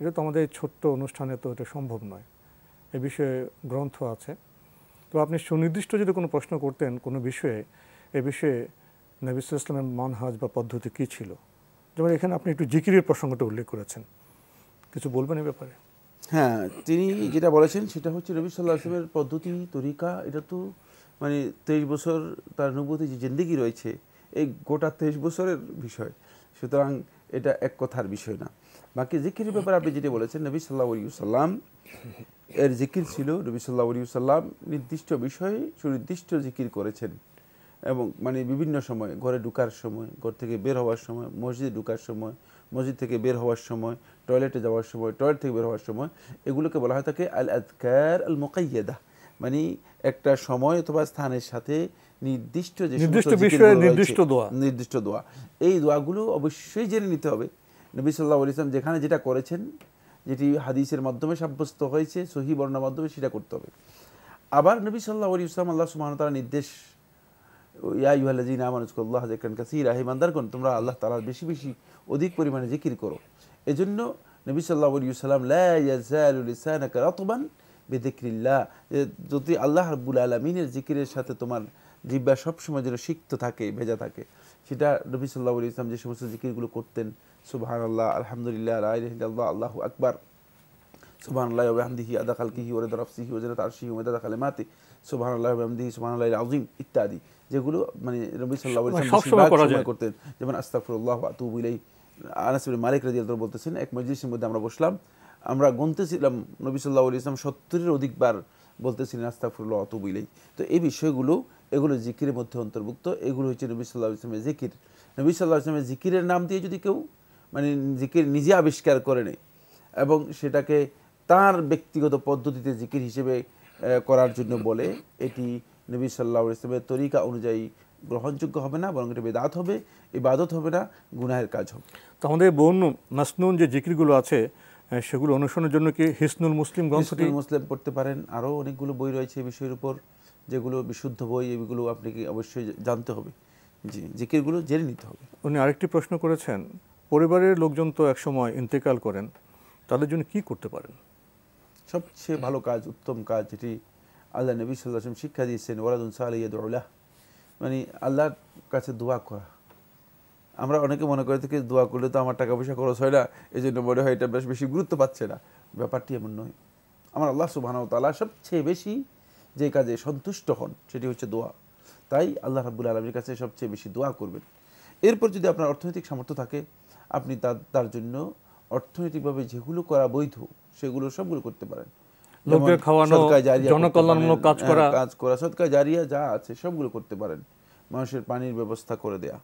এটা তো আমাদের ছোট্ট অনুষ্ঠানে তো এটা সম্ভব নয়, এ বিষয়ে গ্রন্থ আছে। তো আপনি সুনির্দিষ্ট যদি কোনো প্রশ্ন করতেন কোনো বিষয়ে, এ বিষয়ে নবী সাল্লাল্লাহু আলাইহি ওয়াসাল্লামের মানহাজ বা পদ্ধতি কী ছিল, যেমন এখানে আপনি একটু জিকিরের প্রসঙ্গটা উল্লেখ করেছেন, কিছু বলবেন এই ব্যাপারে? হ্যাঁ, তিনি যেটা বলেছেন সেটা হচ্ছে নবী সাল্লাল্লাহু আলাইহি ওয়াসাল্লামের পদ্ধতি তরিকা। এটা তো মানে 23 বছর তার নবুয়তি যে জিন্দেগি রয়েছে, এই গোটা 23 বছরের বিষয়। সুতরাং এটা এক কথার বিষয় না। বাকি জিকিরের ব্যাপারে আপনি যেটা বলেছেন, নবী সাল্লাল্লাহু আলাইহি ওয়াসাল্লাম এর জিকির ছিল, নবী সাল্লাল্লাহু আলাইহি ওয়াসাল্লাম নির্দিষ্ট বিষয়ে সুনির্দিষ্ট জিকির করেছেন, এবং মানে বিভিন্ন সময়, ঘরে ঢোকার সময়, ঘর থেকে বের হওয়ার সময়, মসজিদে ঢোকার সময়, মসজিদ থেকে বের হওয়ার সময়, টয়লেটে যাওয়ার সময়, টয়লেট থেকে বের হওয়ার সময়, এগুলোকে বলা হয় থাকে আল আযকার আল মুকাইয়াদা, মানে একটা সময় অথবা স্থানের সাথে নির্দিষ্ট যে নির্দিষ্ট বিষয়ে নির্দিষ্ট দোয়া, এই দোয়াগুলো অবশ্যই জেনে নিতে হবে। নবী সাল্লাল্লাহু আলাইহি ওয়াসাল্লাম যেখানে যেটা করেছেন, যেটি হাদিসের মাধ্যমে সাব্যস্ত হয়েছে, সহিহ বর্ণনার মাধ্যমে, সেটা করতে হবে। আবার নবী সাল্লাল্লাহু আলাইহি ওয়াসাল্লাম আল্লাহ সুবহানাহু ওয়া তাআলার নির্দেশ, ইয়া আইয়ুহাল্লাযীনা আমানু যকুরুল্লাহা যিকরান কাসীরা, হে ইমানদারগণ তোমরা আল্লাহ তাআলার বেশি বেশি অধিক পরিমাণে জিকির করো। এজন্য নবী সাল্লাল্লাহু আলাইহি ওয়াসাল্লাম লা ইয়াযালু লিসানাকা রাতবান বিযিকরিল্লাহ, যদি আল্লাহ রাব্বুল আলামিনের জিকিরের সাথে তোমার জিহ্বা সবসময় যেন সিক্ত থাকে, ভেজা থাকে, সেটা নবী সাল্লাল্লাহু আলাইহি ওয়াসাল্লাম যে সমস্ত জিকিরগুলো করতেন, সুবহানাল্লাহ, আলহামদুলিল্লাহ, লা ইলাহা ইল্লাল্লাহ, আল্লাহু আকবার, সুবহানাল্লাহি ওয়া বিহামদিহি আদা খালকিহি ওয়া রিদা নাফসিহি ওয়া জিনাতা আরশিহি ওয়া মিদাদা কালিমাতিহি, সুবহানাল্লাহি ওয়া বিহামদিহি সুবহানাল্লাহিল আযীম ইত্যাদি, যেগুলো মানে নবী সাল্লাল্লাহু আলাইহি ওয়াসাল্লাম সবসময় করতেন। যেমন আস্তাগফিরুল্লাহ ওয়া আতুবু ইলাইহি। আনাস ইবনে মালিক রাদিয়াল্লাহু আনহু বলতেছেন, এক মজলিসের মধ্যে আমরা বসলাম, আমরা গুনতেছিলাম, নবী সাল্লাল্লাহু আলাইহি ওয়াসাল্লাম 70-এর অধিকবার বলতেছিলেন আস্তাগফিরুল্লাহ ওয়া আতুবু ইলাইহি। তো এই বিষয়গুলো, এগুলো জিকিরের মধ্যে অন্তর্ভুক্ত, এগুলো হচ্ছে নবী সাল্লাল্লাহু আলাইহি ওয়াসাল্লামের জিকির। নবী সাল্লাল্লাহু আলাইহি ওয়াসাল্লামের জিকিরের নাম দিয়ে যদি কেউ মানে জিকির নিজে আবিষ্কার করে নেয় এবং সেটাকে তার ব্যক্তিগত পদ্ধতিতে জিকির হিসেবে করার জন্য বলে, এটি নবী সাল্লাল্লাহু আলাইহি ওয়াসাল্লামের তরিকা অনুযায়ী গ্রহণযোগ্য হবে না, বরং এটা বিদআত হবে, ইবাদত হবে না, গুনাহের কাজ হবে। তো আমাদের মাসনুন যে জিকিরগুলো আছে সেগুলো অনুসরণের জন্য কি হিসনুল মুসলিম গ্রন্থটি? হিসনুল মুসলিম পড়তে পারেন, আরও অনেকগুলো বই রয়েছে এই বিষয়ের উপর, যেগুলো বিশুদ্ধ বই, এগুলো আপনাকে অবশ্যই জানতে হবে, জি, জিকিরগুলো জেনে নিতে হবে। উনি আরেকটি প্রশ্ন করেছেন, পরিবারের লোকজন তো একসময় ইন্তেকাল করেন, তাদের জন্য কি করতে পারেন? সবচেয়ে ভালো কাজ, উত্তম কাজ, যেটি আল্লাহ নবী সাল্লাল্লাহু আলাইহি ওয়াসাল্লাম শিক্ষা দিয়েছেন, ওয়ালাদুন সালিহ ইয়াদউ লাহ, মানে আল্লাহর কাছে দোয়া করা। আমরা অনেকে মনে করে থাকি দোয়া করলে তো আমার টাকা পয়সা খরচ হয় না, এই জন্য মনে হয় এটা বেশ বেশি গুরুত্ব পাচ্ছে না। ব্যাপারটি এমন নয়। আমার আল্লাহ সুবহানাহু ওয়া তাআলা সবচেয়ে বেশি যে কাজে সন্তুষ্ট হন সেটি হচ্ছে দোয়া। তাই আল্লাহ রাব্বুল আলামিনের কাছে সবচেয়ে বেশি দোয়া করবেন। এরপর যদি আপনার অর্থনৈতিক সামর্থ্য থাকে, আপনি তার জন্য অর্থনৈতিকভাবে যেগুলো করা বৈধ সেগুলো সবগুলো করতে পারেন। লোকদের খাওয়ানো, জনকল্যাণমূলক কাজ করা, সদকা জারিয়া যা আছে সবগুলো করতে পারেন। মানুষের পানির ব্যবস্থা করে দেয়া।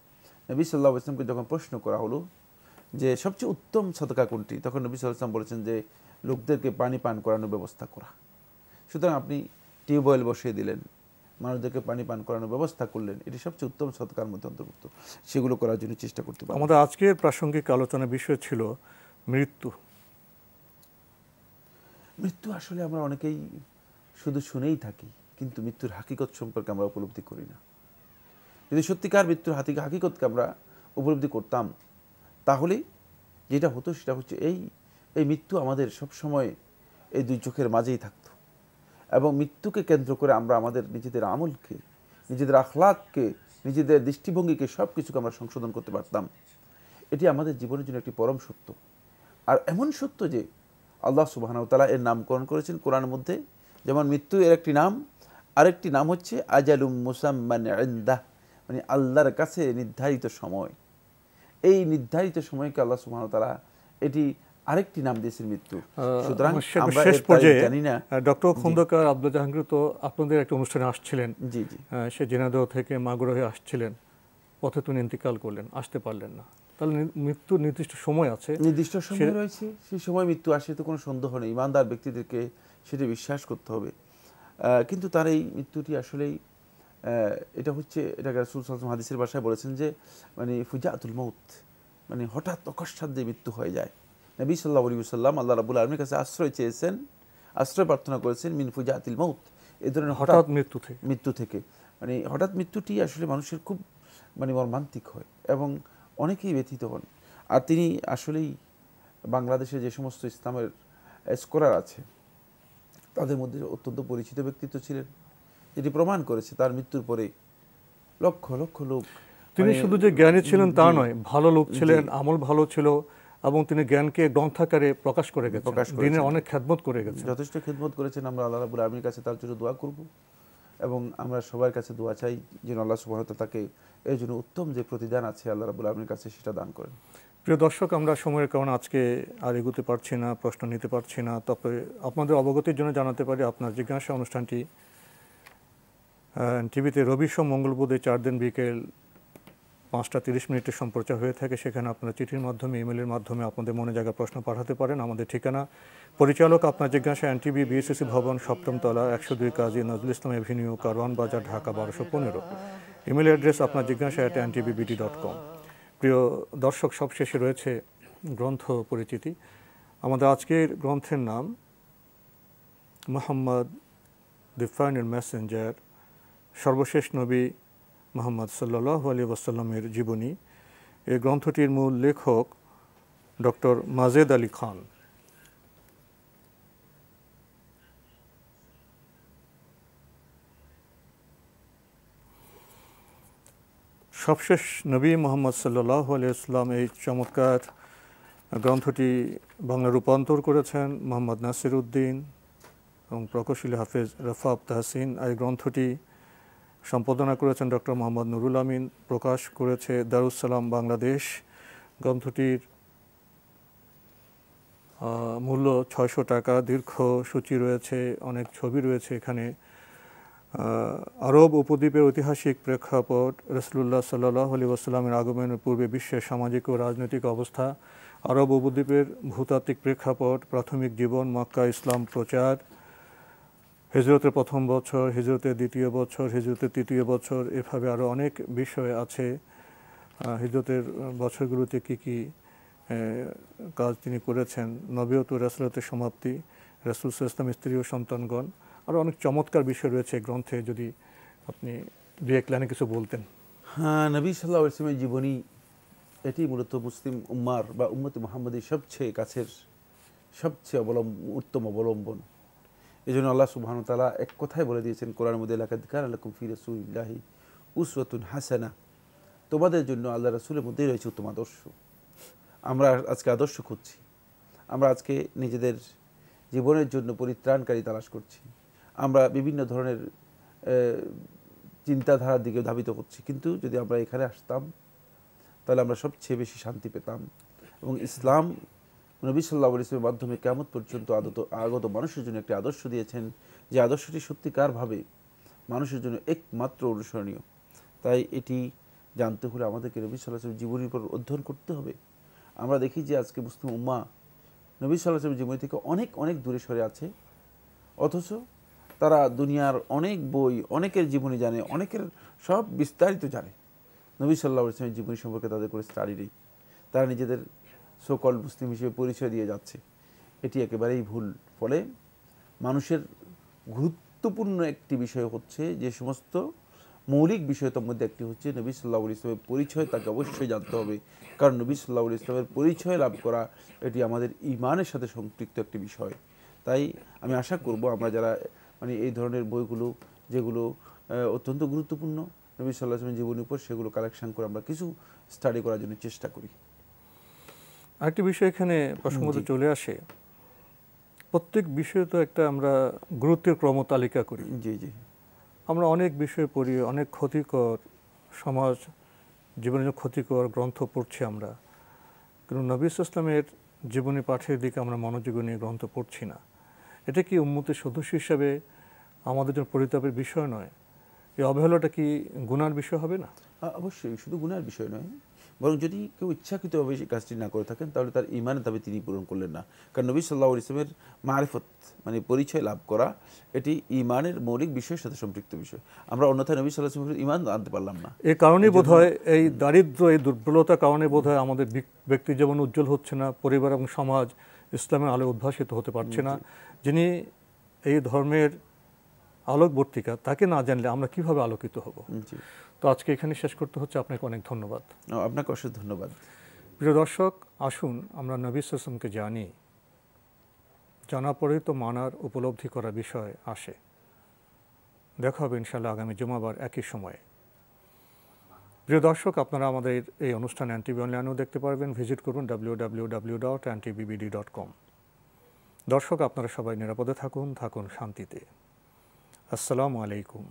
নবী সাল্লাল্লাহু আলাইহি ওয়াসাল্লামকে যখন প্রশ্ন করা হলো যে সবচেয়ে উত্তম সদকা কোনটি, তখন নবী সাল্লাল্লাহু আলাইহি ওয়াসাল্লাম বলেছেন যে লোকদেরকে পানি পান করানোর ব্যবস্থা করা। সুতরাং আপনি টিউবওয়েল বসিয়ে দিলেন, মানুষদেরকে পানি পান করানোর ব্যবস্থা করলেন, এটি সবচেয়ে উত্তম সদকার মধ্যে অন্তর্ভুক্ত। সেগুলো করার জন্য চেষ্টা করতে পারেন। আমাদের আজকের প্রাসঙ্গিক আলোচনার বিষয় ছিল মৃত্যু। মৃত্যু আসলে আমরা অনেকেই শুধু শুনেই থাকি, কিন্তু মৃত্যুর হাকিকত সম্পর্কে আমরা উপলব্ধি করি না। যদি সত্যিকার মৃত্যুর হাকিকতকে আমরা উপলব্ধি করতাম, তাহলে যেটা হতো সেটা হচ্ছে এই মৃত্যু আমাদের সবসময় এই দুই চোখের মাঝেই থাকতো, এবং মৃত্যুকে কেন্দ্র করে আমরা আমাদের নিজেদের আমলকে, নিজেদের আখলাককে, নিজেদের দৃষ্টিভঙ্গিকে, সব কিছুকে আমরা সংশোধন করতে পারতাম। এটি আমাদের জীবনের জন্য একটি পরম সত্য। আর এমন সত্য যে আল্লাহ সুবহানাহু ওয়া তাআলা এর নামকরণ করেছেন কোরআনের মধ্যে। যেমন মৃত্যু এর একটি নাম, আরেকটি নাম হচ্ছে আজালুম মুসাম্মান ইনদাহ, মানে আল্লাহর কাছে নির্ধারিত সময়। এই নির্ধারিত সময়কে আল্লাহ সুবহানাহু ওয়া তাআলা এটি আরেকটি নাম দিয়েছেন মৃত্যু। সুতরাং আমরা শেষ পর্যায়ে জানি না। ডক্টর খন্দকার আব্দুল জাহাঙ্গীর তো আপনাদের একটা অনুষ্ঠানে আসছিলেন, জি জি, সে ঝিনাইদহ থেকে মাগুরা হয়ে আসছিলেন, পথে তো ইন্তেকাল করলেন, আসতে পারলেন না। তাহলে মৃত্যুর নির্দিষ্ট সময় আছে, নির্দিষ্ট সময় রয়েছে, সেই সময় মৃত্যু আসে, তো কোনো সন্দেহ নেই। ইমানদার ব্যক্তিদেরকে সেটা বিশ্বাস করতে হবে। কিন্তু তার এই মৃত্যুটি আসলেই এটা হচ্ছে, এটাকে রাসূল সাল্লাল্লাহু আলাইহি ওয়াসাল্লাম হাদিসের ভাষায় বলেছেন যে মানে ফুজাতুল মউত, মানে হঠাৎ অকস্মাৎ যে মৃত্যু হয়ে যায়। নবী সাল্লাল্লাহু আলাইহি ওয়াসাল্লাম আল্লাহ রাব্বুল আলামিনের কাছে আশ্রয় চেয়েছেন, আশ্রয় প্রার্থনা করেছেন মিন ফুজাতিল মউত, এই ধরনের হঠাৎ মৃত্যু থেকে। মানে হঠাৎ মৃত্যুটি আসলে মানুষের খুব মানে মর্মান্তিক হয় এবং অনেকেই ব্যথিত হন। আর তিনি আসলেই বাংলাদেশে যে সমস্ত ইসলামের স্কলার আছে তাদের মধ্যে অত্যন্ত পরিচিত ব্যক্তিত্ব ছিলেন, যেটি প্রমাণ করেছে তার মৃত্যুর পরে লক্ষ লক্ষ লোক। তিনি শুধু যে জ্ঞানী ছিলেন তা নয়, ভালো লোক ছিলেন, আমল ভালো ছিল, এবং তিনি জ্ঞানকে গ্রন্থাকারে প্রকাশ করে গেছেন, দিনের অনেক খেদমত করে গেছেন, যথেষ্ট খেদমত করেছেন। আমরা আল্লাহ রাব্বুল আলামিনের কাছে তার জন্য দোয়া করব এবং আমরা সবার কাছে দোয়া চাই যেন আল্লাহ সুবহানাহু ওয়া তাআলা তাকে এই জন্য উত্তম যে প্রতিদান আছে আল্লাহ রাব্বুল আলামিনের কাছে সেটা দান করেন। প্রিয় দর্শক, আমরা সময়ের কারণে আজকে আর এগোতে পারছি না, প্রশ্ন নিতে পারছি না। তবে আপনাদের অবগতির জন্য জানাতে পারি, আপনার জিজ্ঞাসা অনুষ্ঠানটি টিভিতে রবি সোম মঙ্গল বুধে 4 দিন বিকেল 5:30 সম্প্রচার হয়ে থাকে। সেখানে আপনারা চিঠির মাধ্যমে, ইমেলের মাধ্যমে আপনাদের মনে জায়গা প্রশ্ন পাঠাতে পারেন। আমাদের ঠিকানা পরিচালক আপনার জিজ্ঞাসা, এনটিভি, বিএসসি ভবন, 7ম তলা, 102 কাজী নজরুল ইসলাম এভিনিউ, কারওয়ান বাজার, ঢাকা 1215। ইমেল অ্যাড্রেস আপনার জিজ্ঞাসা @ntvbd.com। প্রিয় দর্শক, সবশেষে রয়েছে গ্রন্থ পরিচিতি। আমাদের আজকের গ্রন্থের নাম মুহাম্মদ দি ফাইনাল মেসেঞ্জার, সর্বশেষ নবী মুহাম্মদ সাল্লাল্লাহু আলাইহি ওয়াসাল্লামের জীবনী। এই গ্রন্থটির মূল লেখক ডক্টর মাজেদ আলী খান। সবশেষ নবী মুহাম্মদ সাল্লাল্লাহু আলাইহি ওয়াসাল্লাম, এই চমৎকার গ্রন্থটি বাংলা রূপান্তর করেছেন মোহাম্মদ নাসির উদ্দিন এবং প্রকৌশলী হাফেজ রফাব তাহসিন। এই গ্রন্থটি সম্পাদনা করেছেন ডক্টর মোহাম্মদ নুরুল আমিন। প্রকাশ করেছে দারুস সালাম বাংলাদেশ। গ্রন্থটির মূল্য 600 টাকা। দীর্ঘ সূচি রয়েছে, অনেক ছবি রয়েছে এখানে। আরব উপদ্বীপের ঐতিহাসিক প্রেক্ষাপট, রাসূলুল্লাহ সাল্লাল্লাহু আলাইহি ওয়াসাল্লামের আগমনের পূর্বে বিশ্বের সামাজিক ও রাজনৈতিক অবস্থা, আরব উপদ্বীপের ভূতাত্ত্বিক প্রেক্ষাপট, প্রাথমিক জীবন, মক্কা ইসলাম প্রচার, হিজরতের প্রথম বছর, হিজরতের দ্বিতীয় বছর, হিজরতের তৃতীয় বছর, এভাবে আরও অনেক বিষয় আছে। হিজরতের বছরগুলোতে কী কী কাজ তিনি করেছেন, নবুয়ত ও রাসূলতের সমাপ্তি, রাসূল সাল্লাল্লাহু আলাইহি ওয়াসাল্লামের স্ত্রী ও সন্তানগণ, আরও অনেক চমৎকার বিষয় রয়েছে গ্রন্থে। যদি আপনি দু এক লাইনে কিছু বলতেন। হ্যাঁ, নবী সাল্লাল্লাহু আলাইহি ওয়াসাল্লামের জীবনী এটি মূলত মুসলিম উম্মার বা উম্মতে মুহাম্মাদীর সবচেয়ে কাছের, সবচেয়ে উত্তম অবলম্বন। এই জন্য আল্লাহ সুবহানাহু ওয়া তাআলা এক কথায় বলে দিয়েছেন কোরআনের মধ্যে, লাকাদ কানা লাকুম ফি রাসূলিল্লাহি উসওয়াতুন হাসানাহ, তোমাদের জন্য আল্লাহ রাসূলের মধ্যেই রয়েছে উত্তম আদর্শ। আমরা আজকে আদর্শ খুঁজছি, আমরা আজকে নিজেদের জীবনের জন্য পরিত্রাণকারী তালাশ করছি, আমরা বিভিন্ন ধরনের চিন্তাধারার দিকে ধাবিত করছি। কিন্তু যদি আমরা এখানে আসতাম তাহলে আমরা সবচেয়ে বেশি শান্তি পেতাম। এবং ইসলাম নবী সাল্লাল্লাহু আলাইহি ওয়াসাল্লামের মাধ্যমে কিয়ামত পর্যন্ত আগত মানুষের জন্য একটি আদর্শ দিয়েছেন, যে আদর্শটি সত্যিকারভাবে মানুষের জন্য একমাত্র অনুসরণীয়। তাই এটি জানতে হলে আমাদেরকে নবী সাল্লাল্লাহু আলাইহি ওয়াসাল্লামের জীবনীর উপর অধ্যয়ন করতে হবে। আমরা দেখি যে আজকে মুসলিম উম্মাহ নবী সাল্লাল্লাহু আলাইহি ওয়াসাল্লামের জীবনী থেকে অনেক অনেক দূরে সরে আছে, অথচ তারা দুনিয়ার অনেক বই, অনেকের জীবনী জানে, অনেকের সব বিস্তারিত জানে, নবী সাল্লাল্লাহু আলাইহি ওয়াসাল্লামের জীবনী সম্পর্কে তাদের কোনো স্টাডি নেই। তারা নিজেদের সকল মুসলিম হিসেবে পরিচয় দিয়ে যাচ্ছে, এটি একেবারেই ভুল। ফলে মানুষের গুরুত্বপূর্ণ একটি বিষয় হচ্ছে, যে সমস্ত মৌলিক বিষয়তার মধ্যে একটি হচ্ছে নবী সাল্লাল্লাহু আলাইহি ওয়াসাল্লামের পরিচয় তাকে অবশ্যই জানতে হবে। কারণ নবী সাল্লাল্লাহু আলাইহি ওয়াসাল্লামের পরিচয় লাভ করা এটি আমাদের ঈমানের সাথে সম্পৃক্ত একটি বিষয়। তাই আমি আশা করব আমরা যারা এই ধরনের বইগুলো, যেগুলো অত্যন্ত গুরুত্বপূর্ণ নবী সাল্লাল্লাহু আলাইহি ওয়াসাল্লামের জীবনের উপর, সেগুলো কালেকশন করে আমরা কিছু স্টাডি করার জন্য চেষ্টা করি। আরেকটি বিষয় এখানে প্রসঙ্গত চলে আসে, প্রত্যেক বিষয়ে তো একটা আমরা গুরুত্বের ক্রম তালিকা করি। জি জি, আমরা অনেক বিষয় পড়ি, অনেক ক্ষতিকর, সমাজ জীবনের ক্ষতিকর গ্রন্থ পড়ছি আমরা, কিন্তু নবী সাল্লাল্লাহু আলাইহি ওয়াসাল্লামের জীবনী পাঠের দিকে আমরা মনোযোগ নিয়ে গ্রন্থ পড়ছি না। এটা কি উম্মতের সদস্য হিসাবে আমাদের জন্য পরিতাপের বিষয় নয়? এই অবহেলাটা কি গুনার বিষয় হবে না? অবশ্যই, শুধু গুনার বিষয় নয়, বরং যদি কেউ ইচ্ছাকৃতভাবে সেই কাজটি না করে থাকেন তাহলে তার ঈমানের দাবি তিনি পূরণ করলেন না। কারণ নবী সাল্লাল্লাহু আলাইহি ওয়াসাল্লামের মারিফত পরিচয় লাভ করা এটি ঈমানের মৌলিক বিষয়ের সাথে সম্পৃক্ত বিষয়। আমরা অন্যথায় নবী সাল্লাল্লাহু আলাইহি ওয়াসাল্লামের ঈমান আনতে পারলাম না। এই কারণেই বোধহয় এই দারিদ্র, এই দুর্বলতার কারণে বোধহয় আমাদের ব্যক্তি জীবন উজ্জ্বল হচ্ছে না, পরিবার এবং সমাজ ইসলামের আলো উদ্ভাসিত হতে পারছে না। যিনি এই ধর্মের আলোকবর্তিকা, তাকে না জানলে আমরা কিভাবে আলোকিত হব? তো আজকে এখানে শেষ করতে হচ্ছে। আপনাকে অনেক ধন্যবাদ। আপনাকে অশেষ ধন্যবাদ। প্রিয় দর্শক, আসুন আমরা নবী সাল্লাল্লাহু আলাইহি ওয়াসাল্লামকে জানি, জানা পরেই তো মানার, উপলব্ধি করার বিষয় আসে। দেখা হবে ইনশাআল্লাহ আগামী জুমাবার একই সময়ে। প্রিয় দর্শক, আপনারা আমাদের এই অনুষ্ঠান এনটিভি অনলাইনেও দেখতে পারবেন। ভিজিট করুন www.ntvbd.com। দর্শক, আপনারা সবাই নিরাপদে থাকুন, থাকুন শান্তিতে। আসসালামু আলাইকুম।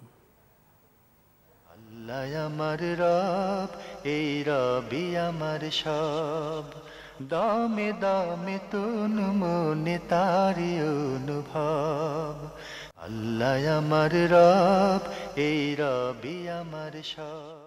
আল্লাহ আমার রব, এই রবি আমার সব। দামে দামে তুন মনে তারি অনুভব। আল্লাহ আমার রব, এই রবি আমার সব।